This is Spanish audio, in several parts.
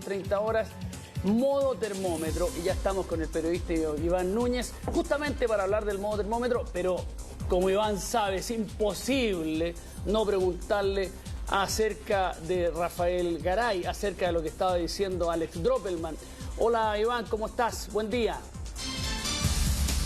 22:30 horas, modo termómetro. Y ya estamos con el periodista Iván Núñez, justamente para hablar del modo termómetro, pero como Iván sabe, es imposible no preguntarle acerca de Rafael Garay, acerca de lo que estaba diciendo Alex Droppelman. Hola Iván, ¿cómo estás? Buen día.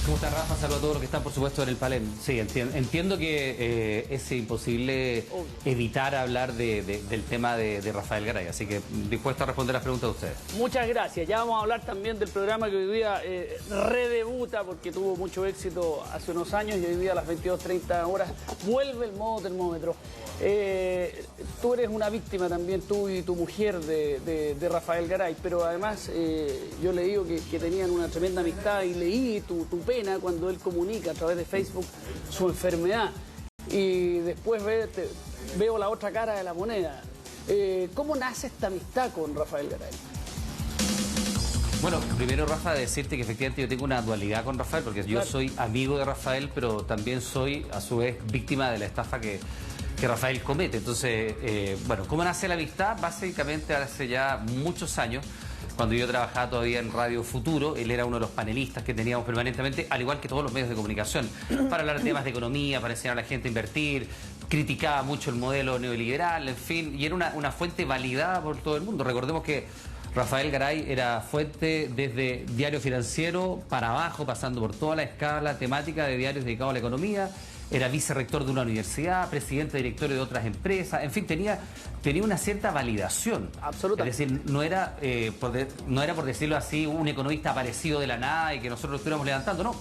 ¿Cómo está, Rafa? Saludos a todos los que están, por supuesto, en el panel. Sí, entiendo que es imposible evitar hablar del tema de Rafael Garay, así que dispuesto a responder las preguntas de ustedes. Muchas gracias. Ya vamos a hablar también del programa que hoy día redebuta, porque tuvo mucho éxito hace unos años y hoy día a las 22:30 horas vuelve el modo termómetro. Tú eres una víctima también, tú y tu mujer, de Rafael Garay, pero además yo le digo que tenían una tremenda amistad y leí tu pena cuando él comunica a través de Facebook su enfermedad y después veo la otra cara de la moneda. ¿Cómo nace esta amistad con Rafael Garay? Bueno, primero, Rafa, decirte que efectivamente yo tengo una dualidad con Rafael, porque yo soy amigo de Rafael, pero también soy, a su vez, víctima de la estafa que Rafael comete. Entonces, bueno, ¿cómo nace la amistad? Básicamente hace ya muchos años, cuando yo trabajaba todavía en Radio Futuro, él era uno de los panelistas que teníamos permanentemente, al igual que todos los medios de comunicación, para hablar de temas de economía, para enseñar a la gente a invertir, criticaba mucho el modelo neoliberal, en fin, y era una fuente validada por todo el mundo. Recordemos que Rafael Garay era fuente desde Diario Financiero para abajo, pasando por toda la escala temática de diarios dedicados a la economía. Era vicerrector de una universidad, presidente directorio de otras empresas, en fin, tenía una cierta validación. Absoluta. Es decir, no era por decirlo así, un economista aparecido de la nada y que nosotros lo estuviéramos levantando, no.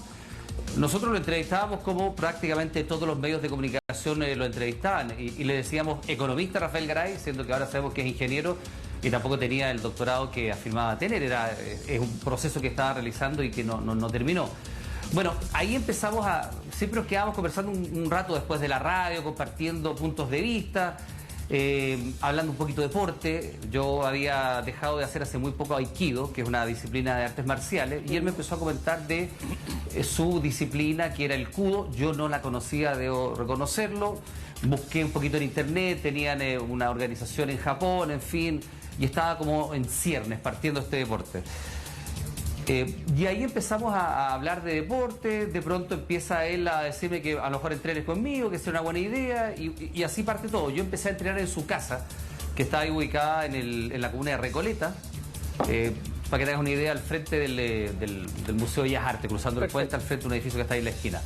Nosotros lo entrevistábamos como prácticamente todos los medios de comunicación lo entrevistaban y le decíamos economista Rafael Garay, siendo que ahora sabemos que es ingeniero y tampoco tenía el doctorado que afirmaba tener. Es un proceso que estaba realizando y que no terminó. Bueno, ahí empezamos siempre nos quedábamos conversando un rato después de la radio, compartiendo puntos de vista, hablando un poquito de deporte. Yo había dejado de hacer hace muy poco Aikido, que es una disciplina de artes marciales, y él me empezó a comentar de su disciplina, que era el Kudo. Yo no la conocía, debo reconocerlo. Busqué un poquito en internet, tenían una organización en Japón, en fin, y estaba como en ciernes partiendo este deporte. Y ahí empezamos a hablar de deporte. De pronto empieza él a decirme que a lo mejor entrenes conmigo, que sea una buena idea, y así parte todo. Yo empecé a entrenar en su casa, que está ahí ubicada en la comuna de Recoleta, para que tengas una idea, al frente del Museo de Bellas Artes, cruzando el puente, al frente de un edificio que está ahí en la esquina.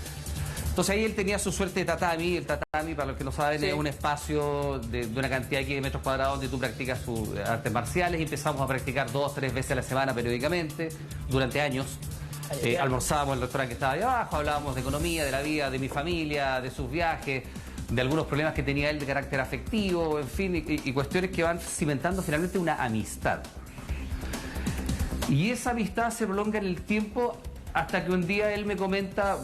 Entonces ahí él tenía su suerte de tatami. El tatami, para los que no saben, es un espacio de una cantidad de metros cuadrados donde tú practicas sus artes marciales, y empezamos a practicar 2 o 3 veces a la semana periódicamente, durante años. Almorzábamos en el restaurante que estaba ahí abajo, hablábamos de economía, de la vida, de mi familia, de sus viajes, de algunos problemas que tenía él de carácter afectivo, en fin, y cuestiones que van cimentando finalmente una amistad. Y esa amistad se prolonga en el tiempo, hasta que un día él me comenta,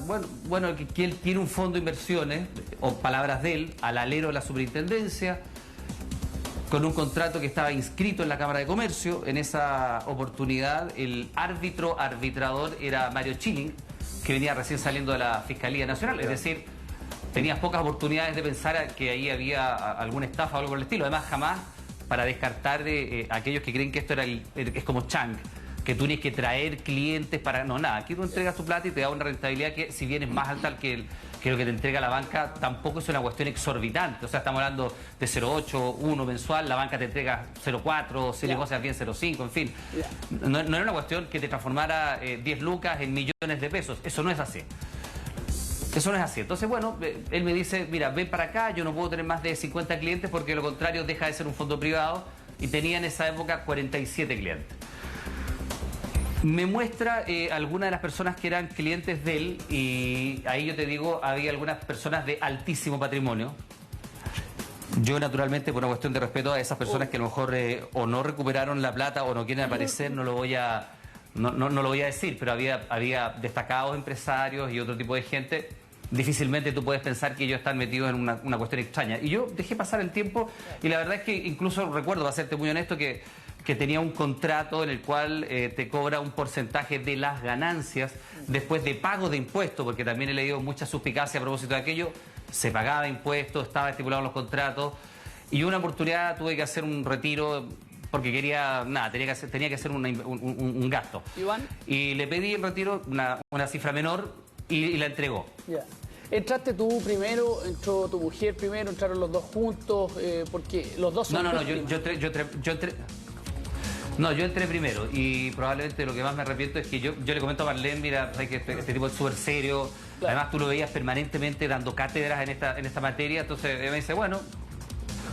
bueno, que él tiene un fondo de inversiones, o palabras de él, al alero de la superintendencia, con un contrato que estaba inscrito en la Cámara de Comercio. En esa oportunidad el arbitrador era Mario Chilling, que venía recién saliendo de la Fiscalía Nacional, es decir, tenías pocas oportunidades de pensar que ahí había alguna estafa o algo por el estilo. Además, jamás para descartar aquellos que creen que esto es como Chang, que tú tienes que traer clientes para... No, nada, aquí tú entregas tu plata y te da una rentabilidad que, si bien es más alta que lo que te entrega la banca, tampoco es una cuestión exorbitante. O sea, estamos hablando de 0,8, 1 mensual, la banca te entrega 0,4, si negocias bien 0,5, en fin. No era una cuestión que te transformara 10 lucas en millones de pesos. Eso no es así. Eso no es así. Entonces, bueno, él me dice, mira, ven para acá, yo no puedo tener más de 50 clientes porque lo contrario deja de ser un fondo privado, y tenía en esa época 47 clientes. Me muestra algunas de las personas que eran clientes de él, y ahí yo te digo, había algunas personas de altísimo patrimonio. Yo, naturalmente, por una cuestión de respeto a esas personas que a lo mejor o no recuperaron la plata o no quieren aparecer, no lo voy a decir, pero había destacados empresarios y otro tipo de gente. Difícilmente tú puedes pensar que ellos están metidos en una cuestión extraña. Y yo dejé pasar el tiempo, y la verdad es que incluso recuerdo, para serte muy honesto, que tenía un contrato en el cual te cobra un porcentaje de las ganancias después de pago de impuestos, porque también he leído mucha suspicacia a propósito de aquello. Se pagaba impuestos, estaba estipulado en los contratos, y una oportunidad tuve que hacer un retiro porque quería, nada, tenía que hacer un gasto. Iván. Y le pedí el retiro, una cifra menor, y la entregó. Ya. ¿Entraste tú primero, entró tu mujer primero, entraron los dos juntos? Porque los dos son... No, yo entré primero y probablemente lo que más me arrepiento es que yo le comento a Marlene, mira, que este tipo es súper serio, claro. Además tú lo veías permanentemente dando cátedras en esta materia, entonces ella me dice, bueno,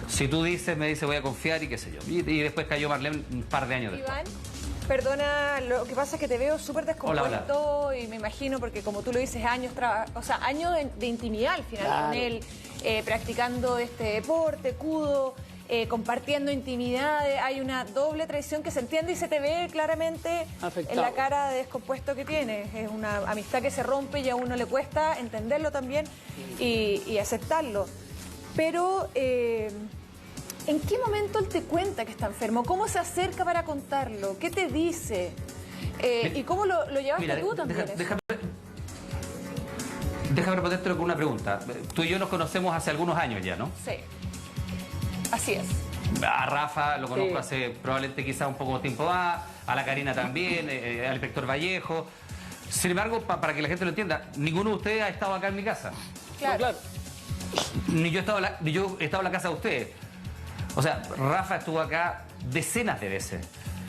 si tú dices, me dice, voy a confiar y qué sé yo. Y después cayó Marlene un par de años Iván, después. perdona, lo que pasa es que te veo súper descompuesto. Hola. Y me imagino, porque como tú lo dices, años de intimidad al final, claro, con él, practicando este deporte, kudo, compartiendo intimidades. Hay una doble traición que se entiende y se te ve claramente afectado en la cara de descompuesto que tienes. Es una amistad que se rompe y a uno le cuesta entenderlo también y aceptarlo. Pero, ¿en qué momento él te cuenta que está enfermo? ¿Cómo se acerca para contarlo? ¿Qué te dice? ¿Y cómo lo llevaste tú también? Déjame respondértelo con una pregunta. Tú y yo nos conocemos hace algunos años ya, ¿no? Sí. Así es. A Rafa lo conozco hace probablemente quizás un poco de tiempo más, a la Karina también, al inspector Vallejo. Sin embargo, para que la gente lo entienda, ninguno de ustedes ha estado acá en mi casa. Claro. No, claro. Ni yo he estado en la casa de ustedes. O sea, Rafa estuvo acá decenas de veces.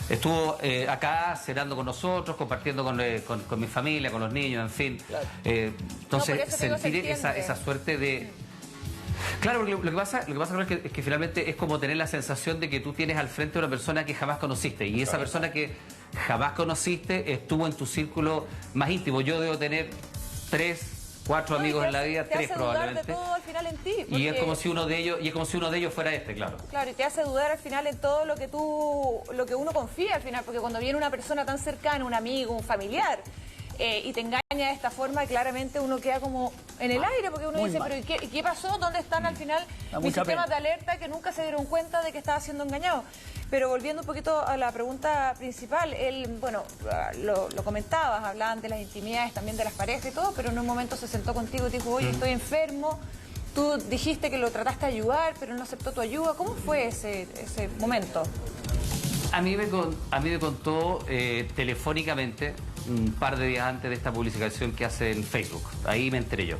Estuvo acá cenando con nosotros, compartiendo con mi familia, con los niños, en fin. Claro. Entonces, sentir esa suerte de... Claro, porque lo que pasa es que finalmente es como tener la sensación de que tú tienes al frente a una persona que jamás conociste. Y esa persona que jamás conociste estuvo en tu círculo más íntimo. Yo debo tener 3, 4 amigos en la vida, 3 probablemente. Te hace dudar de todo al final en ti. Y es como si uno de ellos fuera este, claro. Claro, y te hace dudar al final en todo lo que uno confía al final, porque cuando viene una persona tan cercana, un amigo, un familiar, y te engaña de esta forma, claramente uno queda como en el aire, porque uno dice, pero ¿y qué pasó? ¿Dónde están al final mis sistemas de alerta que nunca se dieron cuenta de que estaba siendo engañado? Pero volviendo un poquito a la pregunta principal, él, bueno, lo comentabas, hablaban de las intimidades, también de las parejas y todo, pero en un momento se sentó contigo y te dijo, oye, estoy enfermo. Tú dijiste que lo trataste de ayudar, pero no aceptó tu ayuda. ¿Cómo fue ese momento? A mí me contó telefónicamente un par de días antes de esta publicación que hace en Facebook. Ahí me enteré yo.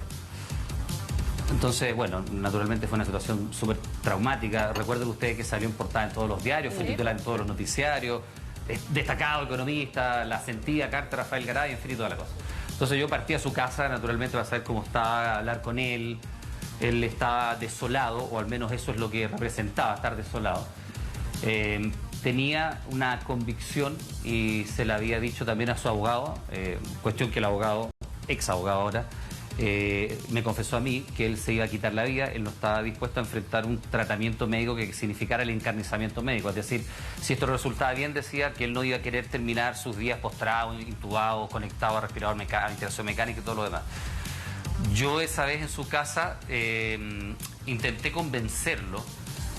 Entonces, bueno, naturalmente fue una situación súper traumática. Recuerden ustedes que salió en portada en todos los diarios, fue titular en todos los noticiarios, destacado economista, la sentía carta Rafael Garay, en fin, y toda la cosa. Entonces yo partí a su casa, naturalmente, para saber cómo estaba, hablar con él. Él estaba desolado, o al menos eso es lo que representaba, estar desolado. Tenía una convicción y se la había dicho también a su abogado, cuestión que el abogado, ex abogado ahora, me confesó a mí que él se iba a quitar la vida, él no estaba dispuesto a enfrentar un tratamiento médico que significara el encarnizamiento médico. Es decir, si esto resultaba bien, decía que él no iba a querer terminar sus días postrados, intubados, conectados a respirador mecánico, a ventilación mecánica y todo lo demás. Yo esa vez en su casa intenté convencerlo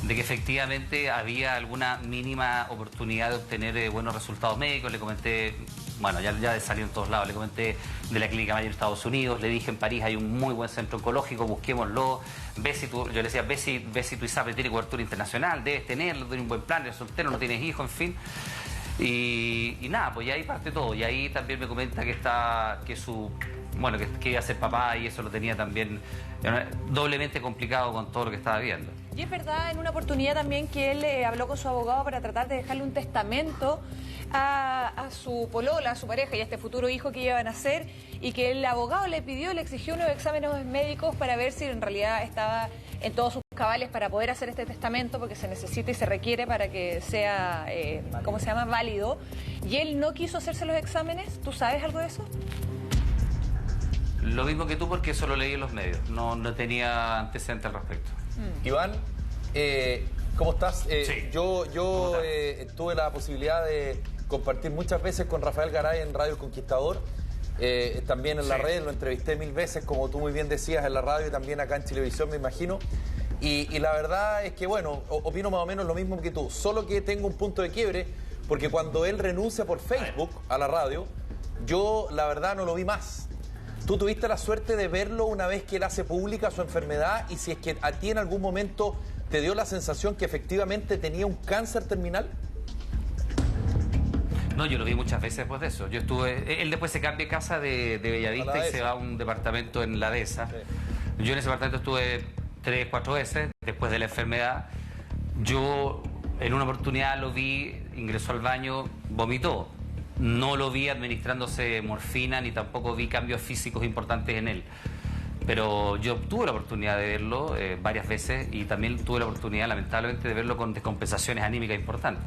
de que efectivamente había alguna mínima oportunidad de obtener buenos resultados médicos. Le comenté, bueno, ya salió en todos lados, le comenté de la Clínica Mayo en Estados Unidos, le dije en París hay un muy buen centro oncológico, busquémoslo, yo le decía, ve si tu ISAPRE tiene cobertura internacional, debes tenerlo, tienes un buen plan, eres soltero, no tienes hijos, en fin. Y nada, pues ya ahí parte todo. Y ahí también me comenta que que iba a ser papá y eso lo tenía también doblemente complicado con todo lo que estaba viendo. Y es verdad, en una oportunidad también que él habló con su abogado para tratar de dejarle un testamento a su polola, a su pareja y a este futuro hijo que iban a nacer, y que el abogado le exigió unos exámenes médicos para ver si en realidad estaba en todos sus cabales para poder hacer este testamento, porque se necesita y se requiere para que sea, ¿cómo se llama?, válido. Y él no quiso hacerse los exámenes. ¿Tú sabes algo de eso? Lo mismo que tú, porque eso lo leí en los medios. No tenía antecedentes al respecto. Iván, ¿cómo estás? Sí. Yo tuve la posibilidad de compartir muchas veces con Rafael Garay en Radio El Conquistador, también en la red, lo entrevisté 1000 veces, como tú muy bien decías, en la radio y también acá en Chilevisión, me imagino. Y la verdad es que, bueno, opino más o menos lo mismo que tú, solo que tengo un punto de quiebre, porque cuando él renuncia por Facebook a la radio, yo la verdad no lo vi más. ¿Tú tuviste la suerte de verlo una vez que él hace pública su enfermedad? Y si es que a ti en algún momento te dio la sensación que efectivamente tenía un cáncer terminal. No, yo lo vi muchas veces después de eso. Yo estuve, él después se cambia de casa de Bellavista y se va a un departamento en La Dehesa. Sí. Yo en ese departamento estuve 3, 4 veces después de la enfermedad. Yo en una oportunidad lo vi, ingresó al baño, vomitó. No lo vi administrándose morfina ni tampoco vi cambios físicos importantes en él. Pero yo tuve la oportunidad de verlo varias veces y también tuve la oportunidad, lamentablemente, de verlo con descompensaciones anímicas importantes.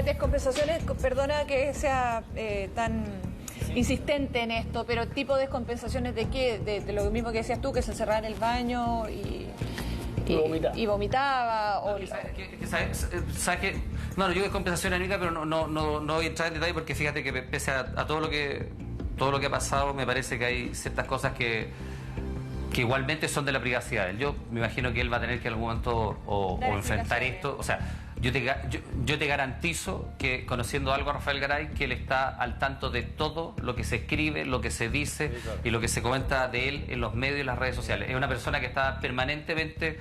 Descompensaciones, perdona que sea tan insistente en esto, pero tipo de descompensaciones de qué, de lo mismo que decías tú, que se encerraba en el baño y vomitaba. O... ¿Sabes qué? No, yo descompensación anímica, pero no voy a entrar en detalle porque fíjate que pese a todo lo que ha pasado, me parece que hay ciertas cosas que igualmente son de la privacidad. Yo me imagino que él va a tener que en algún momento o enfrentar esto. O sea, yo te garantizo que, conociendo algo a Rafael Garay, que él está al tanto de todo lo que se escribe, lo que se dice y lo que se comenta de él en los medios y las redes sociales. Es una persona que está permanentemente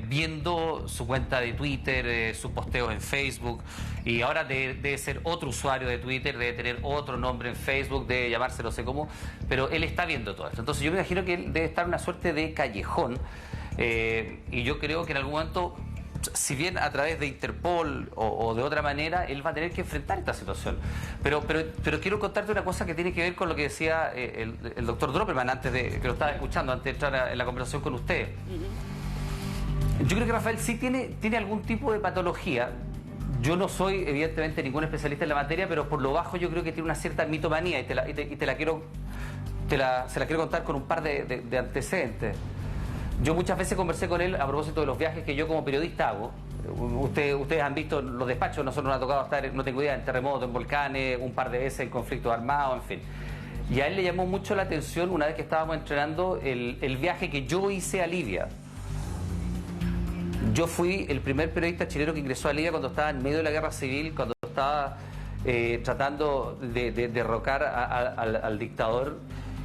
viendo su cuenta de Twitter, sus posteos en Facebook, y ahora debe ser otro usuario de Twitter, debe tener otro nombre en Facebook, debe llamarse no sé cómo, pero él está viendo todo esto. Entonces yo me imagino que él debe estar en una suerte de callejón, y yo creo que en algún momento, si bien a través de Interpol o de otra manera, él va a tener que enfrentar esta situación. Pero quiero contarte una cosa que tiene que ver con lo que decía el doctor Droperman antes de que lo estaba escuchando, antes de entrar en la conversación con ustedes. Yo creo que Rafael sí tiene algún tipo de patología. Yo no soy, evidentemente, ningún especialista en la materia, pero por lo bajo yo creo que tiene una cierta mitomanía y se la quiero contar con un par de antecedentes. Yo muchas veces conversé con él a propósito de los viajes que yo como periodista hago. Ustedes han visto los despachos, nosotros nos ha tocado estar, no tengo idea, en terremotos, en volcanes, un par de veces en conflictos armados, en fin. Y a él le llamó mucho la atención una vez que estábamos entrenando el viaje que yo hice a Libia. Yo fui el primer periodista chileno que ingresó a Libia cuando estaba en medio de la guerra civil, cuando estaba tratando de derrocar al dictador.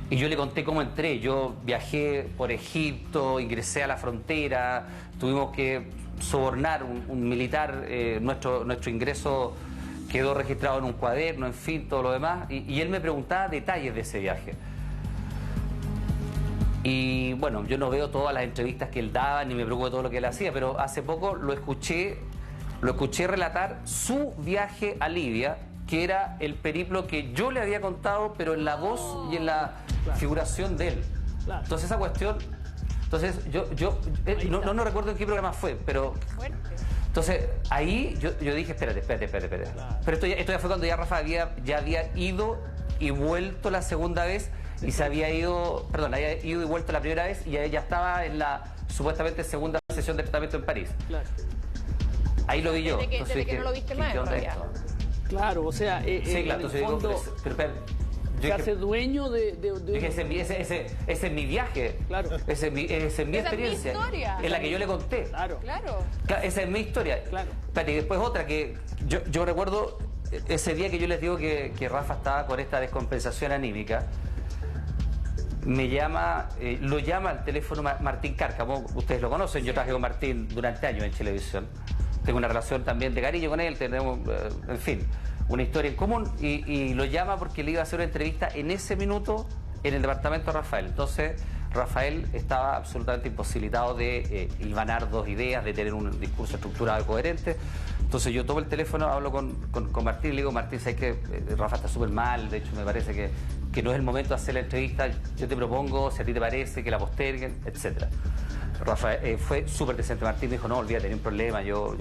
Y yo le conté cómo entré. Yo viajé por Egipto, ingresé a la frontera, tuvimos que sobornar un militar, nuestro ingreso quedó registrado en un cuaderno, en fin, todo lo demás. Y él me preguntaba detalles de ese viaje. Y bueno, yo no veo todas las entrevistas que él daba, ni me preocupo de todo lo que él hacía, pero hace poco lo escuché relatar su viaje a Libia, que era el periplo que yo le había contado, pero en la voz y en la figuración de él. Claro. Entonces esa cuestión, yo no recuerdo en qué programa fue, pero entonces ahí yo dije, espérate. Claro. Pero esto ya fue cuando ya Rafa había ido y vuelto la segunda vez y había ido y vuelto la primera vez y ya estaba en la supuestamente segunda sesión de tratamiento en París. Claro. Ahí lo vi yo. Desde que no lo viste más, en realidad. Claro, o sea, sí, claro, en el fondo se hace dueño de ese es mi viaje, claro. Esa es mi experiencia, en la que yo le conté. Claro. Esa es mi historia. Claro. Y después otra que yo recuerdo ese día que yo les digo que Rafa estaba con esta descompensación anímica. Me llama, lo llama al teléfono Martín Cárcamo, ustedes lo conocen, yo trabajé con Martín durante años en Chilevisión. Tengo una relación también de cariño con él, tenemos, en fin, una historia en común, y lo llama porque le iba a hacer una entrevista en ese minuto en el departamento de Rafael. Entonces, Rafael estaba absolutamente imposibilitado de hilvanar dos ideas, de tener un discurso estructurado y coherente. Entonces yo tomo el teléfono, hablo con Martín y le digo, Martín, ¿sabes qué? Rafa está súper mal, de hecho me parece que no es el momento de hacer la entrevista, yo te propongo, si a ti te parece, que la posterguen, etcétera. Rafael fue súper decente. Martín me dijo, no, olvídate, no hay un problema, yo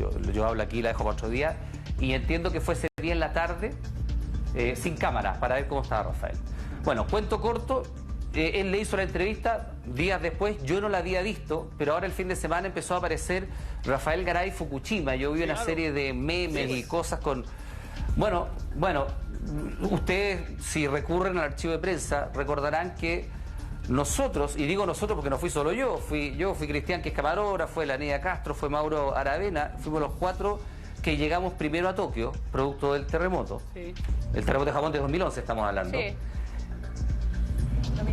hablo aquí, la dejo para otro día. Y entiendo que fue ese día en la tarde, sin cámara, para ver cómo estaba Rafael. Bueno, cuento corto, él le hizo la entrevista, días después yo no la había visto, pero ahora el fin de semana empezó a aparecer Rafael Garay Fukushima. Yo vi una serie de memes y cosas con... Bueno, ustedes si recurren al archivo de prensa recordarán que nosotros, y digo nosotros porque no fui solo yo, fui Cristian, que es camarógrafo, fue la Niña Castro, fue Mauro Aravena, fuimos los 4 que llegamos primero a Tokio, producto del terremoto. Sí. El terremoto de Japón de 2011 estamos hablando. Sí.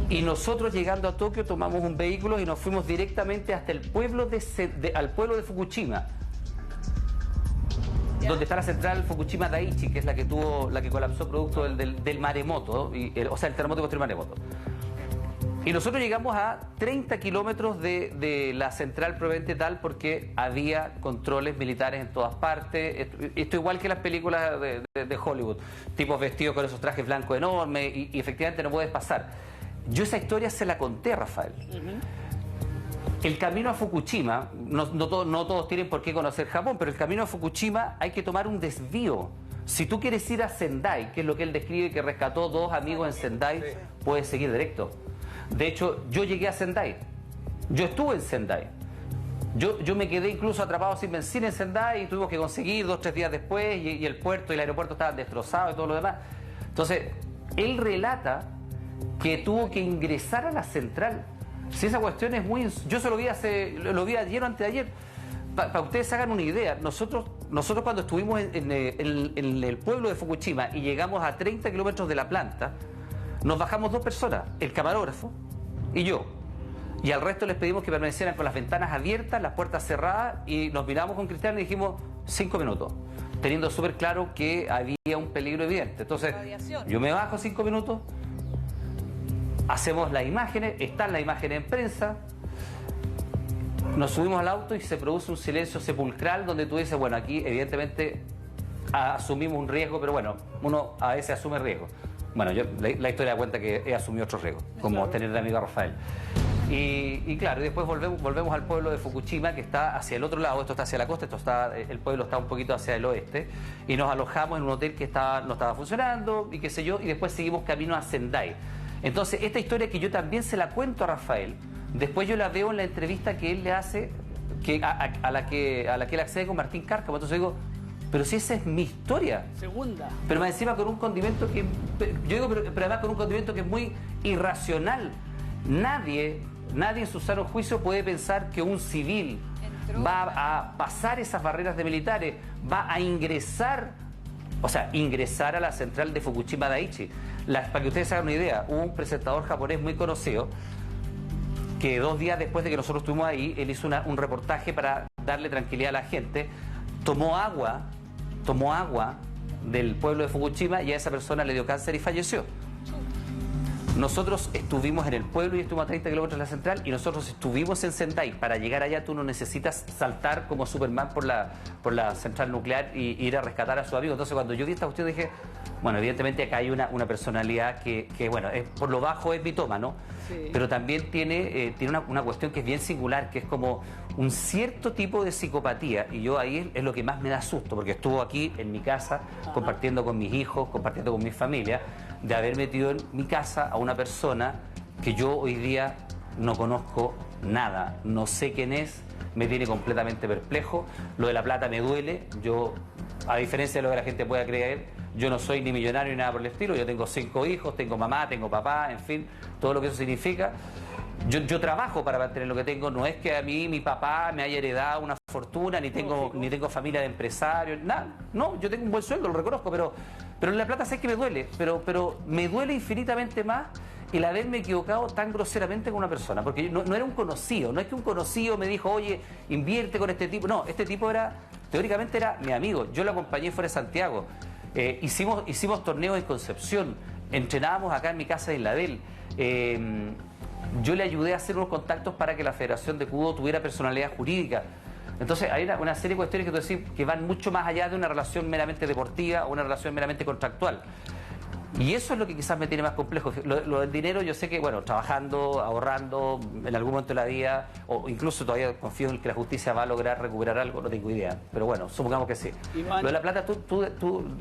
Y nosotros llegando a Tokio tomamos un vehículo y nos fuimos directamente hasta el pueblo al pueblo de Fukushima. donde está la central Fukushima Daiichi, que es la que colapsó producto del maremoto, o sea, el terremoto posterior al maremoto. Y nosotros llegamos a 30 kilómetros de la central propiamente tal porque había controles militares en todas partes. Esto igual que las películas de Hollywood, tipos vestidos con esos trajes blancos enormes y efectivamente no puedes pasar. Yo esa historia se la conté a Rafael. El camino a Fukushima, no todos tienen por qué conocer Japón, pero el camino a Fukushima hay que tomar un desvío. Si tú quieres ir a Sendai, que es lo que él describe, que rescató 2 amigos en Sendai, puedes seguir directo. De hecho, yo llegué a Sendai. Yo estuve en Sendai. Yo me quedé incluso atrapado sin benzina en Sendai y tuvimos que conseguir 2 o 3 días después y el puerto y el aeropuerto estaban destrozados y todo lo demás. Entonces, él relata que tuvo que ingresar a la central. Si esa cuestión es muy... Yo se lo vi ayer o antes de ayer. Para ustedes se hagan una idea, nosotros cuando estuvimos en el pueblo de Fukushima y llegamos a 30 kilómetros de la planta, nos bajamos 2 personas, el camarógrafo y yo. Y al resto les pedimos que permanecieran con las ventanas abiertas, las puertas cerradas, y nos miramos con Cristian y dijimos 5 minutos, teniendo súper claro que había un peligro evidente. Entonces, yo me bajo 5 minutos, hacemos las imágenes, están las imágenes en prensa, nos subimos al auto y se produce un silencio sepulcral donde tú dices, bueno, aquí evidentemente asumimos un riesgo, pero bueno, uno a veces asume riesgo. Bueno, la historia da cuenta que he asumido otro riesgo, como tener de amigo a Rafael. Y claro, y después volvemos al pueblo de Fukushima, que está hacia el otro lado. Esto está hacia la costa, el pueblo está un poquito hacia el oeste, y nos alojamos en un hotel que no estaba funcionando, y qué sé yo, y después seguimos camino a Sendai. Entonces, esta historia que yo también se la cuento a Rafael, después yo la veo en la entrevista que él le hace, a la que él accede con Martín Cárcamo. Entonces digo, pero si esa es mi historia. Segunda. Pero más encima con un condimento que... Yo digo, pero además con un condimento que es muy irracional. Nadie en su sano juicio puede pensar que un civil va a pasar esas barreras de militares, va a ingresar a la central de Fukushima Daiichi. Para que ustedes se hagan una idea, hubo un presentador japonés muy conocido que 2 días después de que nosotros estuvimos ahí, él hizo un reportaje para darle tranquilidad a la gente, tomó agua del pueblo de Fukushima y a esa persona le dio cáncer y falleció. Nosotros estuvimos en el pueblo y estuvimos a 30 kilómetros de la central, y nosotros estuvimos en Sendai. Para llegar allá tú no necesitas saltar como Superman por la central nuclear y ir a rescatar a su amigo. Entonces cuando yo vi esta cuestión dije, bueno, evidentemente acá hay una personalidad que bueno, por lo bajo es mitómano, sí, pero también tiene una cuestión que es bien singular, que es como un cierto tipo de psicopatía, y yo ahí es lo que más me da susto, porque estuvo aquí en mi casa, compartiendo con mis hijos, compartiendo con mi familia, de haber metido en mi casa a una persona que yo hoy día no conozco nada, no sé quién es, me tiene completamente perplejo. Lo de la plata me duele. Yo, a diferencia de lo que la gente pueda creer, yo no soy ni millonario ni nada por el estilo. Yo tengo 5 hijos, tengo mamá, tengo papá, en fin, todo lo que eso significa. Yo trabajo para mantener lo que tengo. No es que a mí mi papá me haya heredado una fortuna, ni tengo familia de empresarios, nada. No, yo tengo un buen sueldo, lo reconozco, pero la plata sé que me duele, pero me duele infinitamente más el haberme equivocado tan groseramente con una persona, porque no era un conocido, no es que un conocido me dijo, oye, invierte con este tipo. No, este tipo teóricamente era mi amigo. Yo lo acompañé fuera de Santiago, hicimos torneos en Concepción, entrenábamos acá en mi casa de Isla del. Yo le ayudé a hacer unos contactos para que la Federación de Kudo tuviera personalidad jurídica. Entonces hay una serie de cuestiones que tú decís que van mucho más allá de una relación meramente deportiva o una relación meramente contractual. Y eso es lo que quizás me tiene más complejo. Lo del dinero, yo sé que, bueno, trabajando, ahorrando, en algún momento de la vida, o incluso todavía confío en que la justicia va a lograr recuperar algo, no tengo idea. Pero bueno, supongamos que sí. Iván, lo de la plata,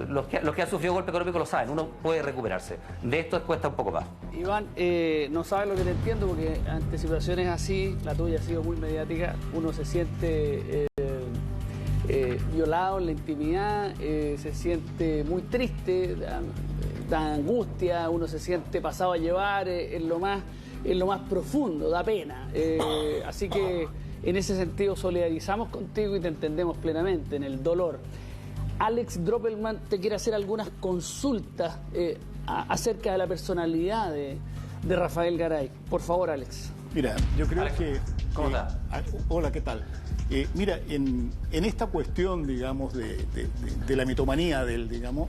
los que han sufrido golpe económico lo saben, uno puede recuperarse. De esto cuesta un poco más. Iván, no sabes lo que te entiendo, porque ante situaciones así, la tuya ha sido muy mediática, uno se siente violado en la intimidad, se siente muy triste, da angustia, uno se siente pasado a llevar en lo más profundo, da pena. Así que en ese sentido solidarizamos contigo y te entendemos plenamente en el dolor. Alex Droppelman te quiere hacer algunas consultas acerca de la personalidad de Rafael Garay. Por favor, Alex. Mira, yo creo Alex, que... ¿cómo está? Hola, ¿qué tal? Mira, en esta cuestión, digamos, de la mitomanía digamos,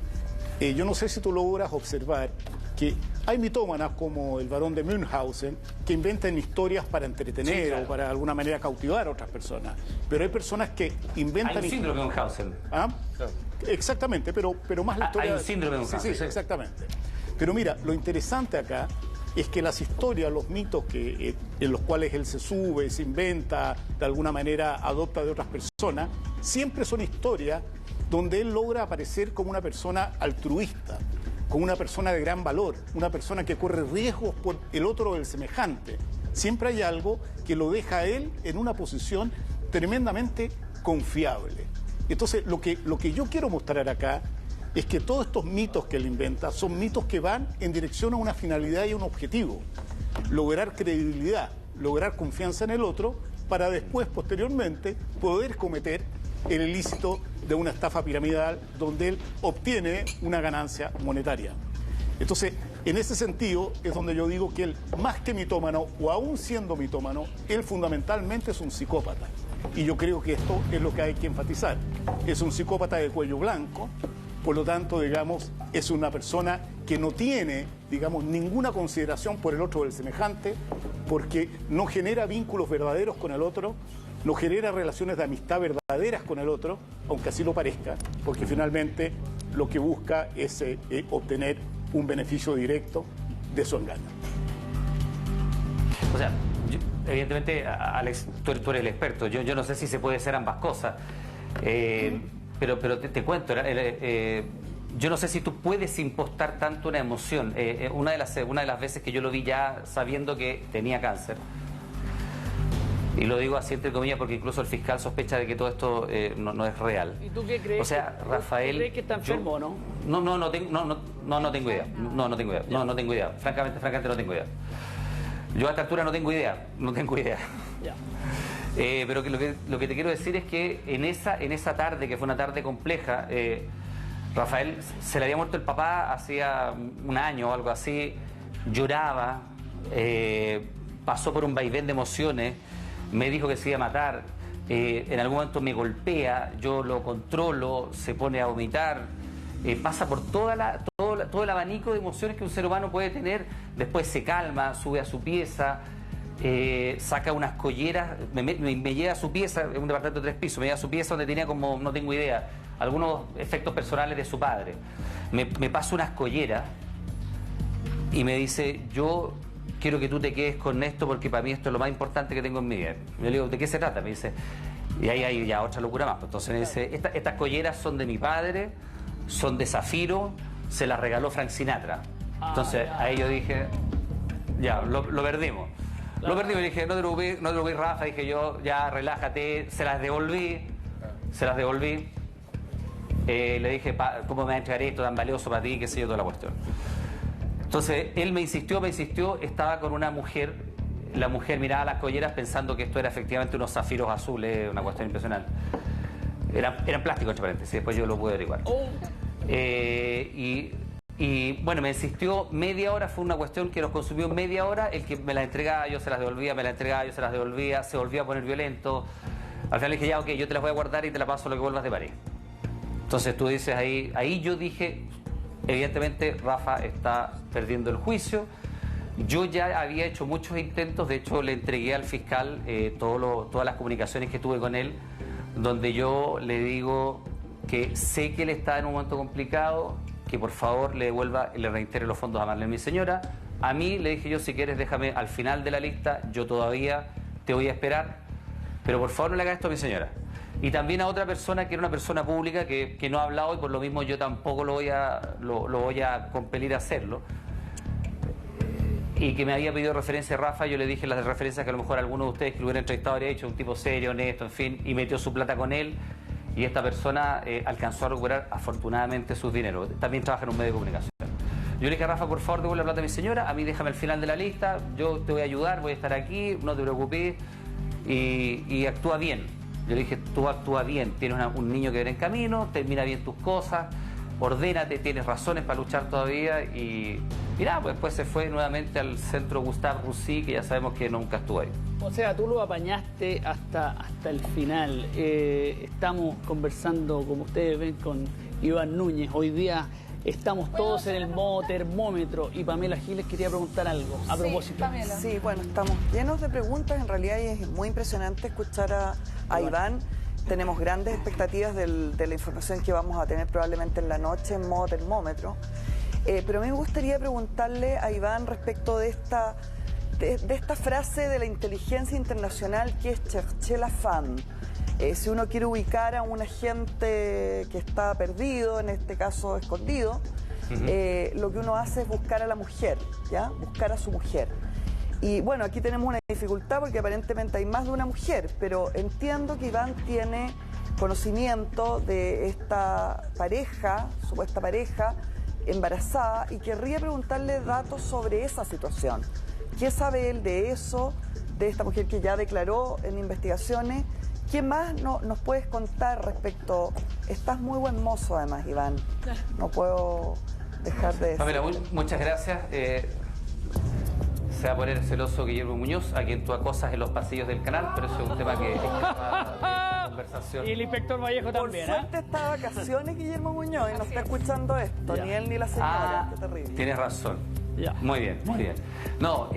yo no sé si tú logras observar que hay mitómanas como el varón de Münchhausen que inventan historias para entretener, sí, claro, o para de alguna manera cautivar a otras personas. Pero hay personas que inventan... Hay un síndrome de Münchhausen. ¿Ah? Claro. Exactamente, pero más la historia... Hay un síndrome de Münchhausen. Sí, exactamente. Pero mira, lo interesante acá es que las historias, los mitos en los cuales él se sube, se inventa, de alguna manera adopta de otras personas, siempre son historias donde él logra aparecer como una persona altruista, como una persona de gran valor, una persona que corre riesgos por el otro o el semejante. Siempre hay algo que lo deja a él en una posición tremendamente confiable. Entonces, lo que yo quiero mostrar acá es que todos estos mitos que él inventa son mitos que van en dirección a una finalidad y a un objetivo. Lograr credibilidad, lograr confianza en el otro, para después, posteriormente, poder cometer el ilícito de una estafa piramidal donde él obtiene una ganancia monetaria. Entonces, en ese sentido es donde yo digo que él, más que mitómano, o aún siendo mitómano, él fundamentalmente es un psicópata. Y yo creo que esto es lo que hay que enfatizar. Es un psicópata de cuello blanco, por lo tanto, digamos, es una persona que no tiene, digamos, ninguna consideración por el otro o el semejante, porque no genera vínculos verdaderos con el otro, no genera relaciones de amistad verdaderas con el otro, aunque así lo parezca, porque finalmente lo que busca es obtener un beneficio directo de su engaño. O sea, evidentemente, Alex, tú eres el experto. Yo no sé si se puede hacer ambas cosas. Pero te cuento, yo no sé si tú puedes impostar tanto una emoción. Una de las veces que yo lo vi ya sabiendo que tenía cáncer, y lo digo así entre comillas porque incluso el fiscal sospecha de que todo esto no es real. ¿Y tú qué crees? O sea, Rafael... ¿Crees que está enfermo o no? No tengo idea. No tengo idea. Francamente no tengo idea. Yo a esta altura no tengo idea. Ya. Pero lo que te quiero decir es que en esa tarde, que fue una tarde compleja, Rafael se le había muerto el papá hacía un año o algo así, lloraba, pasó por un vaivén de emociones, me dijo que se iba a matar, en algún momento me golpea, yo lo controlo, se pone a vomitar, pasa por todo el abanico de emociones que un ser humano puede tener, después se calma, sube a su pieza, saca unas colleras, me lleva a su pieza, es un departamento de 3 pisos, me lleva a su pieza donde tenía como, no tengo idea, algunos efectos personales de su padre. Me pasa unas colleras y me dice, yo quiero que tú te quedes con esto porque para mí esto es lo más importante que tengo en mi vida. Yo le digo, ¿de qué se trata? Me dice, y ahí hay ya otra locura más. Entonces me dice, estas colleras son de mi padre, son de zafiro, se las regaló Frank Sinatra. Entonces ahí yo dije, ya, lo perdimos. Lo perdí, me dije, no te preocupes, Rafa, dije yo, ya, relájate, se las devolví. Le dije, ¿cómo me va a entregar esto tan valioso para ti? Qué sé yo, toda la cuestión. Entonces, él me insistió, estaba con una mujer, la mujer miraba las colleras pensando que esto era efectivamente unos zafiros azules, una cuestión impresionante. Eran plásticos, entre paréntesis, después yo lo pude averiguar. Y bueno, me insistió media hora, fue una cuestión que nos consumió media hora, el que me la entregaba, yo se las devolvía, se volvía a poner violento. Al final le dije, ya, ok, yo te las voy a guardar y te la paso lo que vuelvas de París. Entonces tú dices, ahí yo dije, evidentemente Rafa está perdiendo el juicio. Yo ya había hecho muchos intentos, de hecho le entregué al fiscal todas las comunicaciones que tuve con él, donde yo le digo que sé que él está en un momento complicado, que por favor le devuelva y le reitere los fondos a Marlene, mi señora. A mí le dije yo, si quieres déjame al final de la lista, yo todavía te voy a esperar, pero por favor no le hagas esto a mi señora. Y también a otra persona que era una persona pública que no ha hablado y por lo mismo yo tampoco lo voy a compelir a hacerlo. Y que me había pedido referencia a Rafa, yo le dije las referencias que a lo mejor alguno de ustedes que lo hubiera entrevistado habría hecho, un tipo serio, honesto, en fin, y metió su plata con él. Y esta persona alcanzó a recuperar afortunadamente sus dineros. También trabaja en un medio de comunicación. Yo le dije a Rafa, por favor, devuelve la plata a mi señora, a mí déjame al final de la lista, yo te voy a ayudar, voy a estar aquí, no te preocupes, y actúa bien. Yo le dije, tú actúa bien, tienes un niño que viene en camino, termina bien tus cosas, ordénate, tienes razones para luchar todavía. Y mira, pues después se fue nuevamente al centro Gustave Roussy, que ya sabemos que nunca estuvo ahí. O sea, tú lo apañaste hasta el final. Estamos conversando, como ustedes ven, con Iván Núñez. Hoy día estamos todos en el modo termómetro y Pamela Giles quería preguntar algo a propósito. Pamela. Sí, bueno, estamos llenos de preguntas en realidad y es muy impresionante escuchar a Iván. Tenemos grandes expectativas de la información que vamos a tener probablemente en la noche en modo termómetro. Pero a mí me gustaría preguntarle a Iván respecto de esta frase de la inteligencia internacional que es chercher la femme. Si uno quiere ubicar a un agente que está perdido, en este caso escondido, lo que uno hace es buscar a la mujer, ¿ya? Buscar a su mujer. Y bueno, aquí tenemos una dificultad porque aparentemente hay más de una mujer, pero entiendo que Iván tiene conocimiento de esta pareja, supuesta pareja, embarazada, y querría preguntarle datos sobre esa situación. ¿Qué sabe él de eso, de esta mujer que ya declaró en investigaciones? ¿Qué más nos puedes contar respecto? Estás muy buen mozo además, Iván. No puedo dejar de decir. Pamela, muchas gracias. Se va a poner celoso Guillermo Muñoz, a quien tú acosas en los pasillos del canal, pero eso es un tema que escapa de la conversación. Y el inspector Vallejo también, Por suerte está de vacaciones Guillermo Muñoz y no está escuchando esto, Ya. ni él ni la señora. Qué terrible. Tienes razón. Ya. Muy bien, muy bien. No,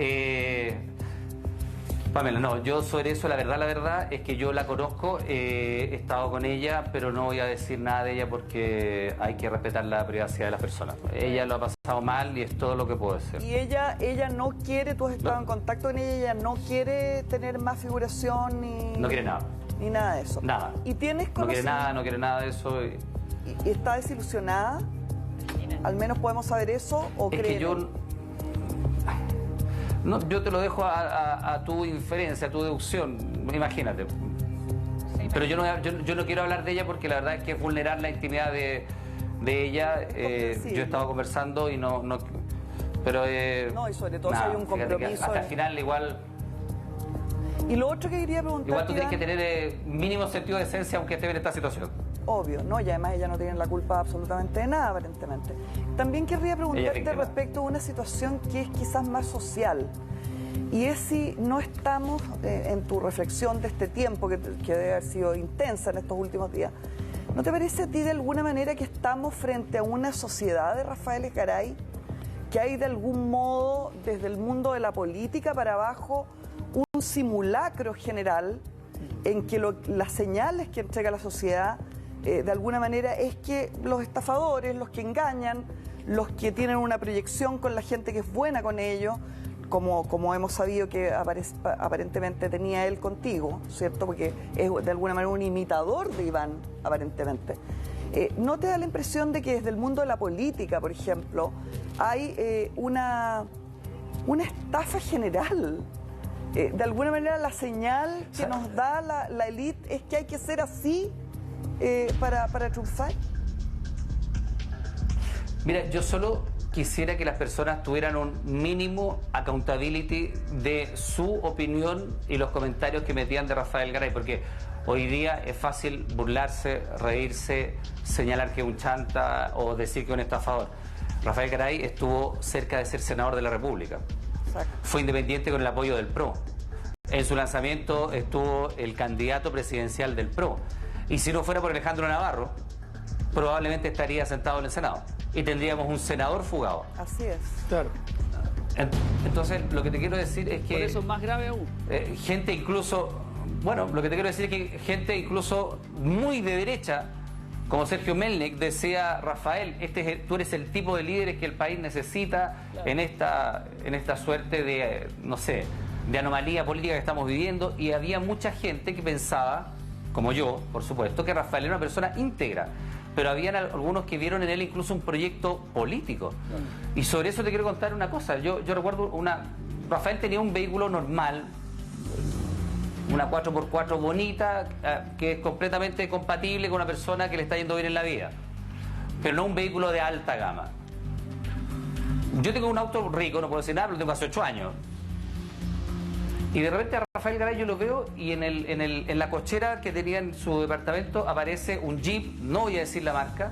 Pamela, no, yo sobre eso, la verdad es que yo la conozco, he estado con ella, pero no voy a decir nada de ella porque hay que respetar la privacidad de las personas. Ella lo ha pasado mal y es todo lo que puedo decir. Y ella no quiere, tú has estado en contacto con ella no quiere tener más figuración ni... No quiere nada. Ni nada de eso. Nada. ¿Y tienes No quiere conocimiento? no quiere nada de eso. ¿Y está desilusionada? ¿Al menos podemos saber eso o Es cree? que yo... No, yo te lo dejo a tu inferencia, a tu deducción, imagínate. Pero yo no quiero hablar de ella porque la verdad es que es vulnerar la intimidad de ella. Yo he estado conversando y no pero No, y sobre todo si hay un fíjate que compromiso hasta de- el final igual Y lo otro que quería preguntar, tú tienes que tener mínimo sentido de esencia aunque estés en esta situación. obvio, ¿no? Y además ella no tiene la culpa absolutamente de nada, aparentemente. También querría preguntarte víctima. respecto a una situación que es quizás más social. Y es si no estamos, en tu reflexión de este tiempo, que debe haber sido intensa en estos últimos días, ¿no te parece a ti de alguna manera que estamos frente a una sociedad de Rafael Garay, que hay de algún modo, desde el mundo de la política para abajo, un simulacro general en que las señales que entrega la sociedad de alguna manera es que los estafadores, los que engañan, los que tienen una proyección con la gente que es buena con ellos, como hemos sabido que aparentemente tenía él contigo, ¿cierto? Porque es de alguna manera un imitador de Iván, aparentemente. ¿No te da la impresión de que desde el mundo de la política, por ejemplo, hay una estafa general? De alguna manera la señal que nos da la élite es que hay que ser así para triunfar. Mira, yo solo quisiera que las personas tuvieran un mínimo accountability de su opinión y los comentarios que metían de Rafael Garay, porque hoy día es fácil burlarse, reírse, señalar que es un chanta o decir que es un estafador. Rafael Garay estuvo cerca de ser senador de la República. Exacto. Fue independiente con el apoyo del PRO. En su lanzamiento estuvo el candidato presidencial del PRO. Y si no fuera por Alejandro Navarro, probablemente estaría sentado en el Senado. Y tendríamos un senador fugado. Así es. Claro. Entonces, lo que te quiero decir es que... Por eso es más grave aún. gente incluso... Bueno, lo que te quiero decir es que gente incluso muy de derecha, como Sergio Melnik, decía: Rafael, tú eres el tipo de líderes que el país necesita en esta suerte de, no sé, de anomalía política que estamos viviendo. Y había mucha gente que pensaba, como yo, por supuesto, que Rafael era una persona íntegra. Pero habían algunos que vieron en él incluso un proyecto político. Y sobre eso te quiero contar una cosa. Yo recuerdo Rafael tenía un vehículo normal, una 4x4 bonita, que es completamente compatible con una persona que le está yendo bien en la vida. Pero no un vehículo de alta gama. Yo tengo un auto rico, no puedo decir nada, pero tengo hace 8 años. Y de repente a Rafael Garay yo lo veo y en la cochera que tenía en su departamento aparece un Jeep, no voy a decir la marca,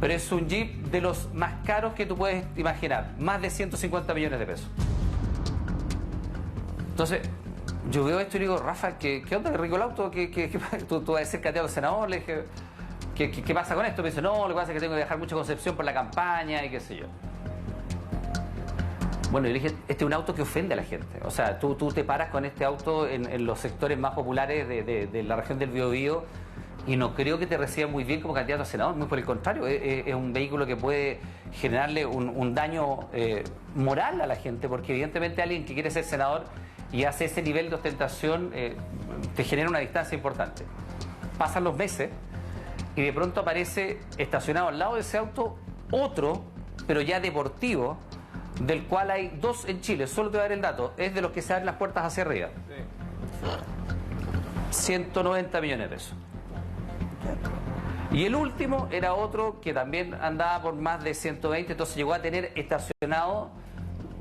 pero es un Jeep de los más caros que tú puedes imaginar, más de 150 millones de pesos. Entonces, yo veo esto y digo, Rafa, ¿qué onda? ¿Qué rico el auto? ¿Tú vas a ser candidato a senador? Le dije, ¿qué pasa con esto? Me dice, no, lo que pasa es que tengo que viajar mucho a Concepción por la campaña y qué sé yo. Bueno, yo le dije, este es un auto que ofende a la gente. O sea, tú te paras con este auto en los sectores más populares de la región del Biobío y no creo que te reciban muy bien como candidato a senador. Muy por el contrario, es un vehículo que puede generarle un daño moral a la gente, porque evidentemente alguien que quiere ser senador y hace ese nivel de ostentación te genera una distancia importante. Pasan los meses y de pronto aparece estacionado al lado de ese auto otro, pero ya deportivo, del cual hay dos en Chile. Solo te voy a dar el dato, es de los que se abren las puertas hacia arriba. Sí. 190 millones de pesos. Y el último era otro que también andaba por más de 120, entonces llegó a tener estacionado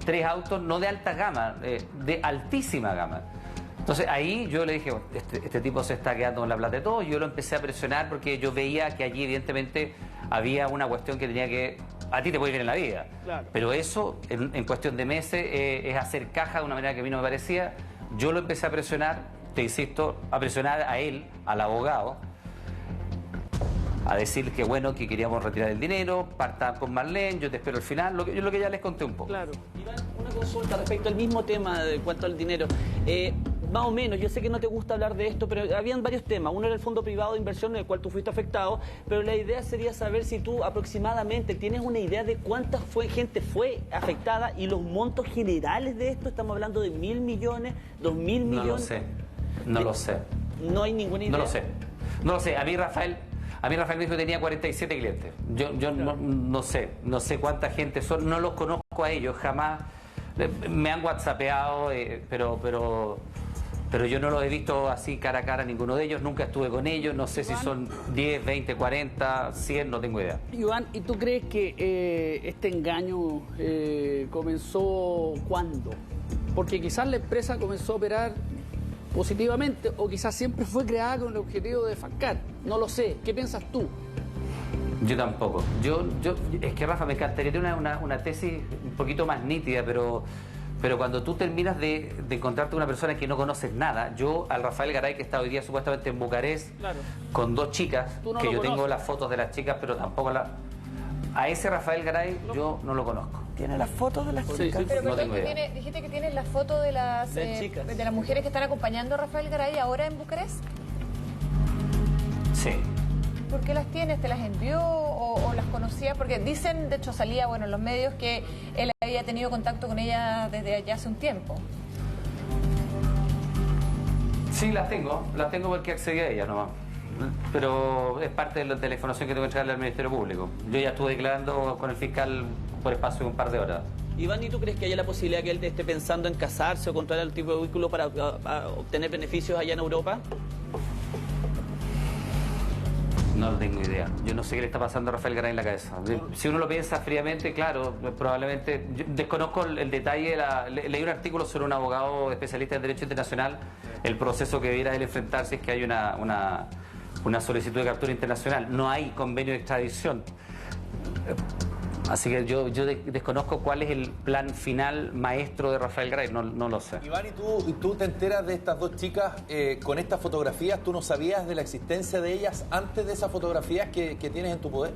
3 autos, no de alta gama, de altísima gama. Entonces ahí yo le dije, este tipo se está quedando con la plata de todo. Yo lo empecé a presionar porque yo veía que allí evidentemente había una cuestión que tenía que... A ti te puede ir en la vida, claro. Pero eso en cuestión de meses es hacer caja de una manera que a mí no me parecía. Yo lo empecé a presionar, te insisto, a presionar a él, al abogado, a decir que bueno, que queríamos retirar el dinero, partan con Marlene, yo te espero al final, lo que ya les conté un poco. Claro. Iván, una consulta respecto al mismo tema de cuanto al dinero. Más o menos, yo sé que no te gusta hablar de esto, pero habían varios temas. Uno era el fondo privado de inversión en el cual tú fuiste afectado, pero la idea sería saber si tú aproximadamente tienes una idea de cuánta gente fue afectada y los montos generales de esto. Estamos hablando de 1.000 millones, 2.000 millones. No lo sé, no lo sé. No hay ninguna idea. No lo sé. A mí Rafael me dijo que tenía 47 clientes. Yo no sé cuánta gente son, no los conozco a ellos, jamás. Me han whatsappeado, pero yo no los he visto así cara a cara ninguno de ellos, nunca estuve con ellos, no sé si son 10, 20, 40, 100, no tengo idea. Iván, ¿y tú crees que este engaño comenzó cuándo? Porque quizás la empresa comenzó a operar positivamente o quizás siempre fue creada con el objetivo de defalcar, no lo sé. ¿Qué piensas tú? Yo tampoco. Es que, Rafa, me encantaría tener una tesis un poquito más nítida, pero cuando tú terminas de encontrarte con una persona que no conoces nada, yo al Rafael Garay, que está hoy día supuestamente en Bucarest, claro, con 2 chicas, que yo tengo las fotos de las chicas, pero tampoco a ese Rafael Garay yo no lo conozco. ¿Tiene las fotos de las chicas? Sí. Pero no perdón, dijiste que tienes las fotos de las mujeres que están acompañando a Rafael Garay ahora en Bucarest. Sí. ¿Por qué las tienes? ¿Te las envió o las conocías? Porque dicen, de hecho salía en los medios que él había tenido contacto con ella desde ya hace un tiempo. Sí, las tengo porque accedí a ellas nomás. Pero es parte de la información que tengo que entregarle al Ministerio Público. Yo ya estuve declarando con el fiscal por espacio de un par de horas. Iván, ¿y tú crees que haya la posibilidad que él esté pensando en casarse o controlar el tipo de vehículo para obtener beneficios allá en Europa? No tengo idea. Yo no sé qué le está pasando a Rafael Garay en la cabeza. Si uno lo piensa fríamente, claro, probablemente... Yo desconozco el detalle. Leí un artículo sobre un abogado especialista en Derecho Internacional, el proceso que debiera él enfrentar si es que hay una solicitud de captura internacional. No hay convenio de extradición. Así que yo desconozco cuál es el plan final maestro de Rafael Garay, no lo sé. Iván, ¿y tú te enteras de estas 2 chicas con estas fotografías? ¿Tú no sabías de la existencia de ellas antes de esas fotografías que tienes en tu poder?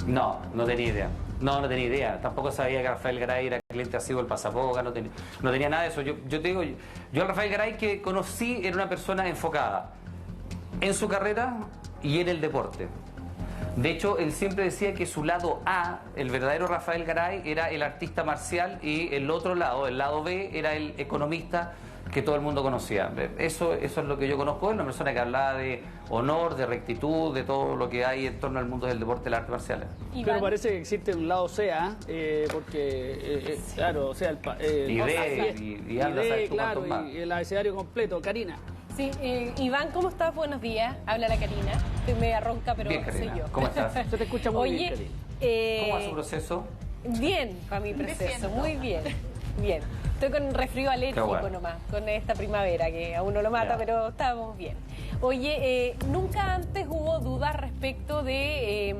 No tenía idea. No tenía idea. Tampoco sabía que Rafael Garay era cliente asiduo del Pasapoga, no tenía nada de eso. Yo te digo, yo a Rafael Garay que conocí era una persona enfocada en su carrera y en el deporte. De hecho, él siempre decía que su lado A, el verdadero Rafael Garay, era el artista marcial y el otro lado, el lado B, era el economista que todo el mundo conocía. Eso es lo que yo conozco. Es una persona que hablaba de honor, de rectitud, de todo lo que hay en torno al mundo del deporte y las artes marciales. Pero parece que existe un lado C, porque, claro, o sea... y el abecedario completo. Karina. Sí, Iván, ¿cómo estás? Buenos días. Habla la Karina. Estoy media ronca, pero bien, soy yo. ¿Cómo estás? Se te escucha muy bien, Karina. ¿Cómo va su proceso? Bien, para mi proceso. Muy bien. Bien. Estoy con un resfrío alérgico nomás, con esta primavera que a uno lo mata, pero estamos bien. Oye, nunca antes hubo dudas respecto de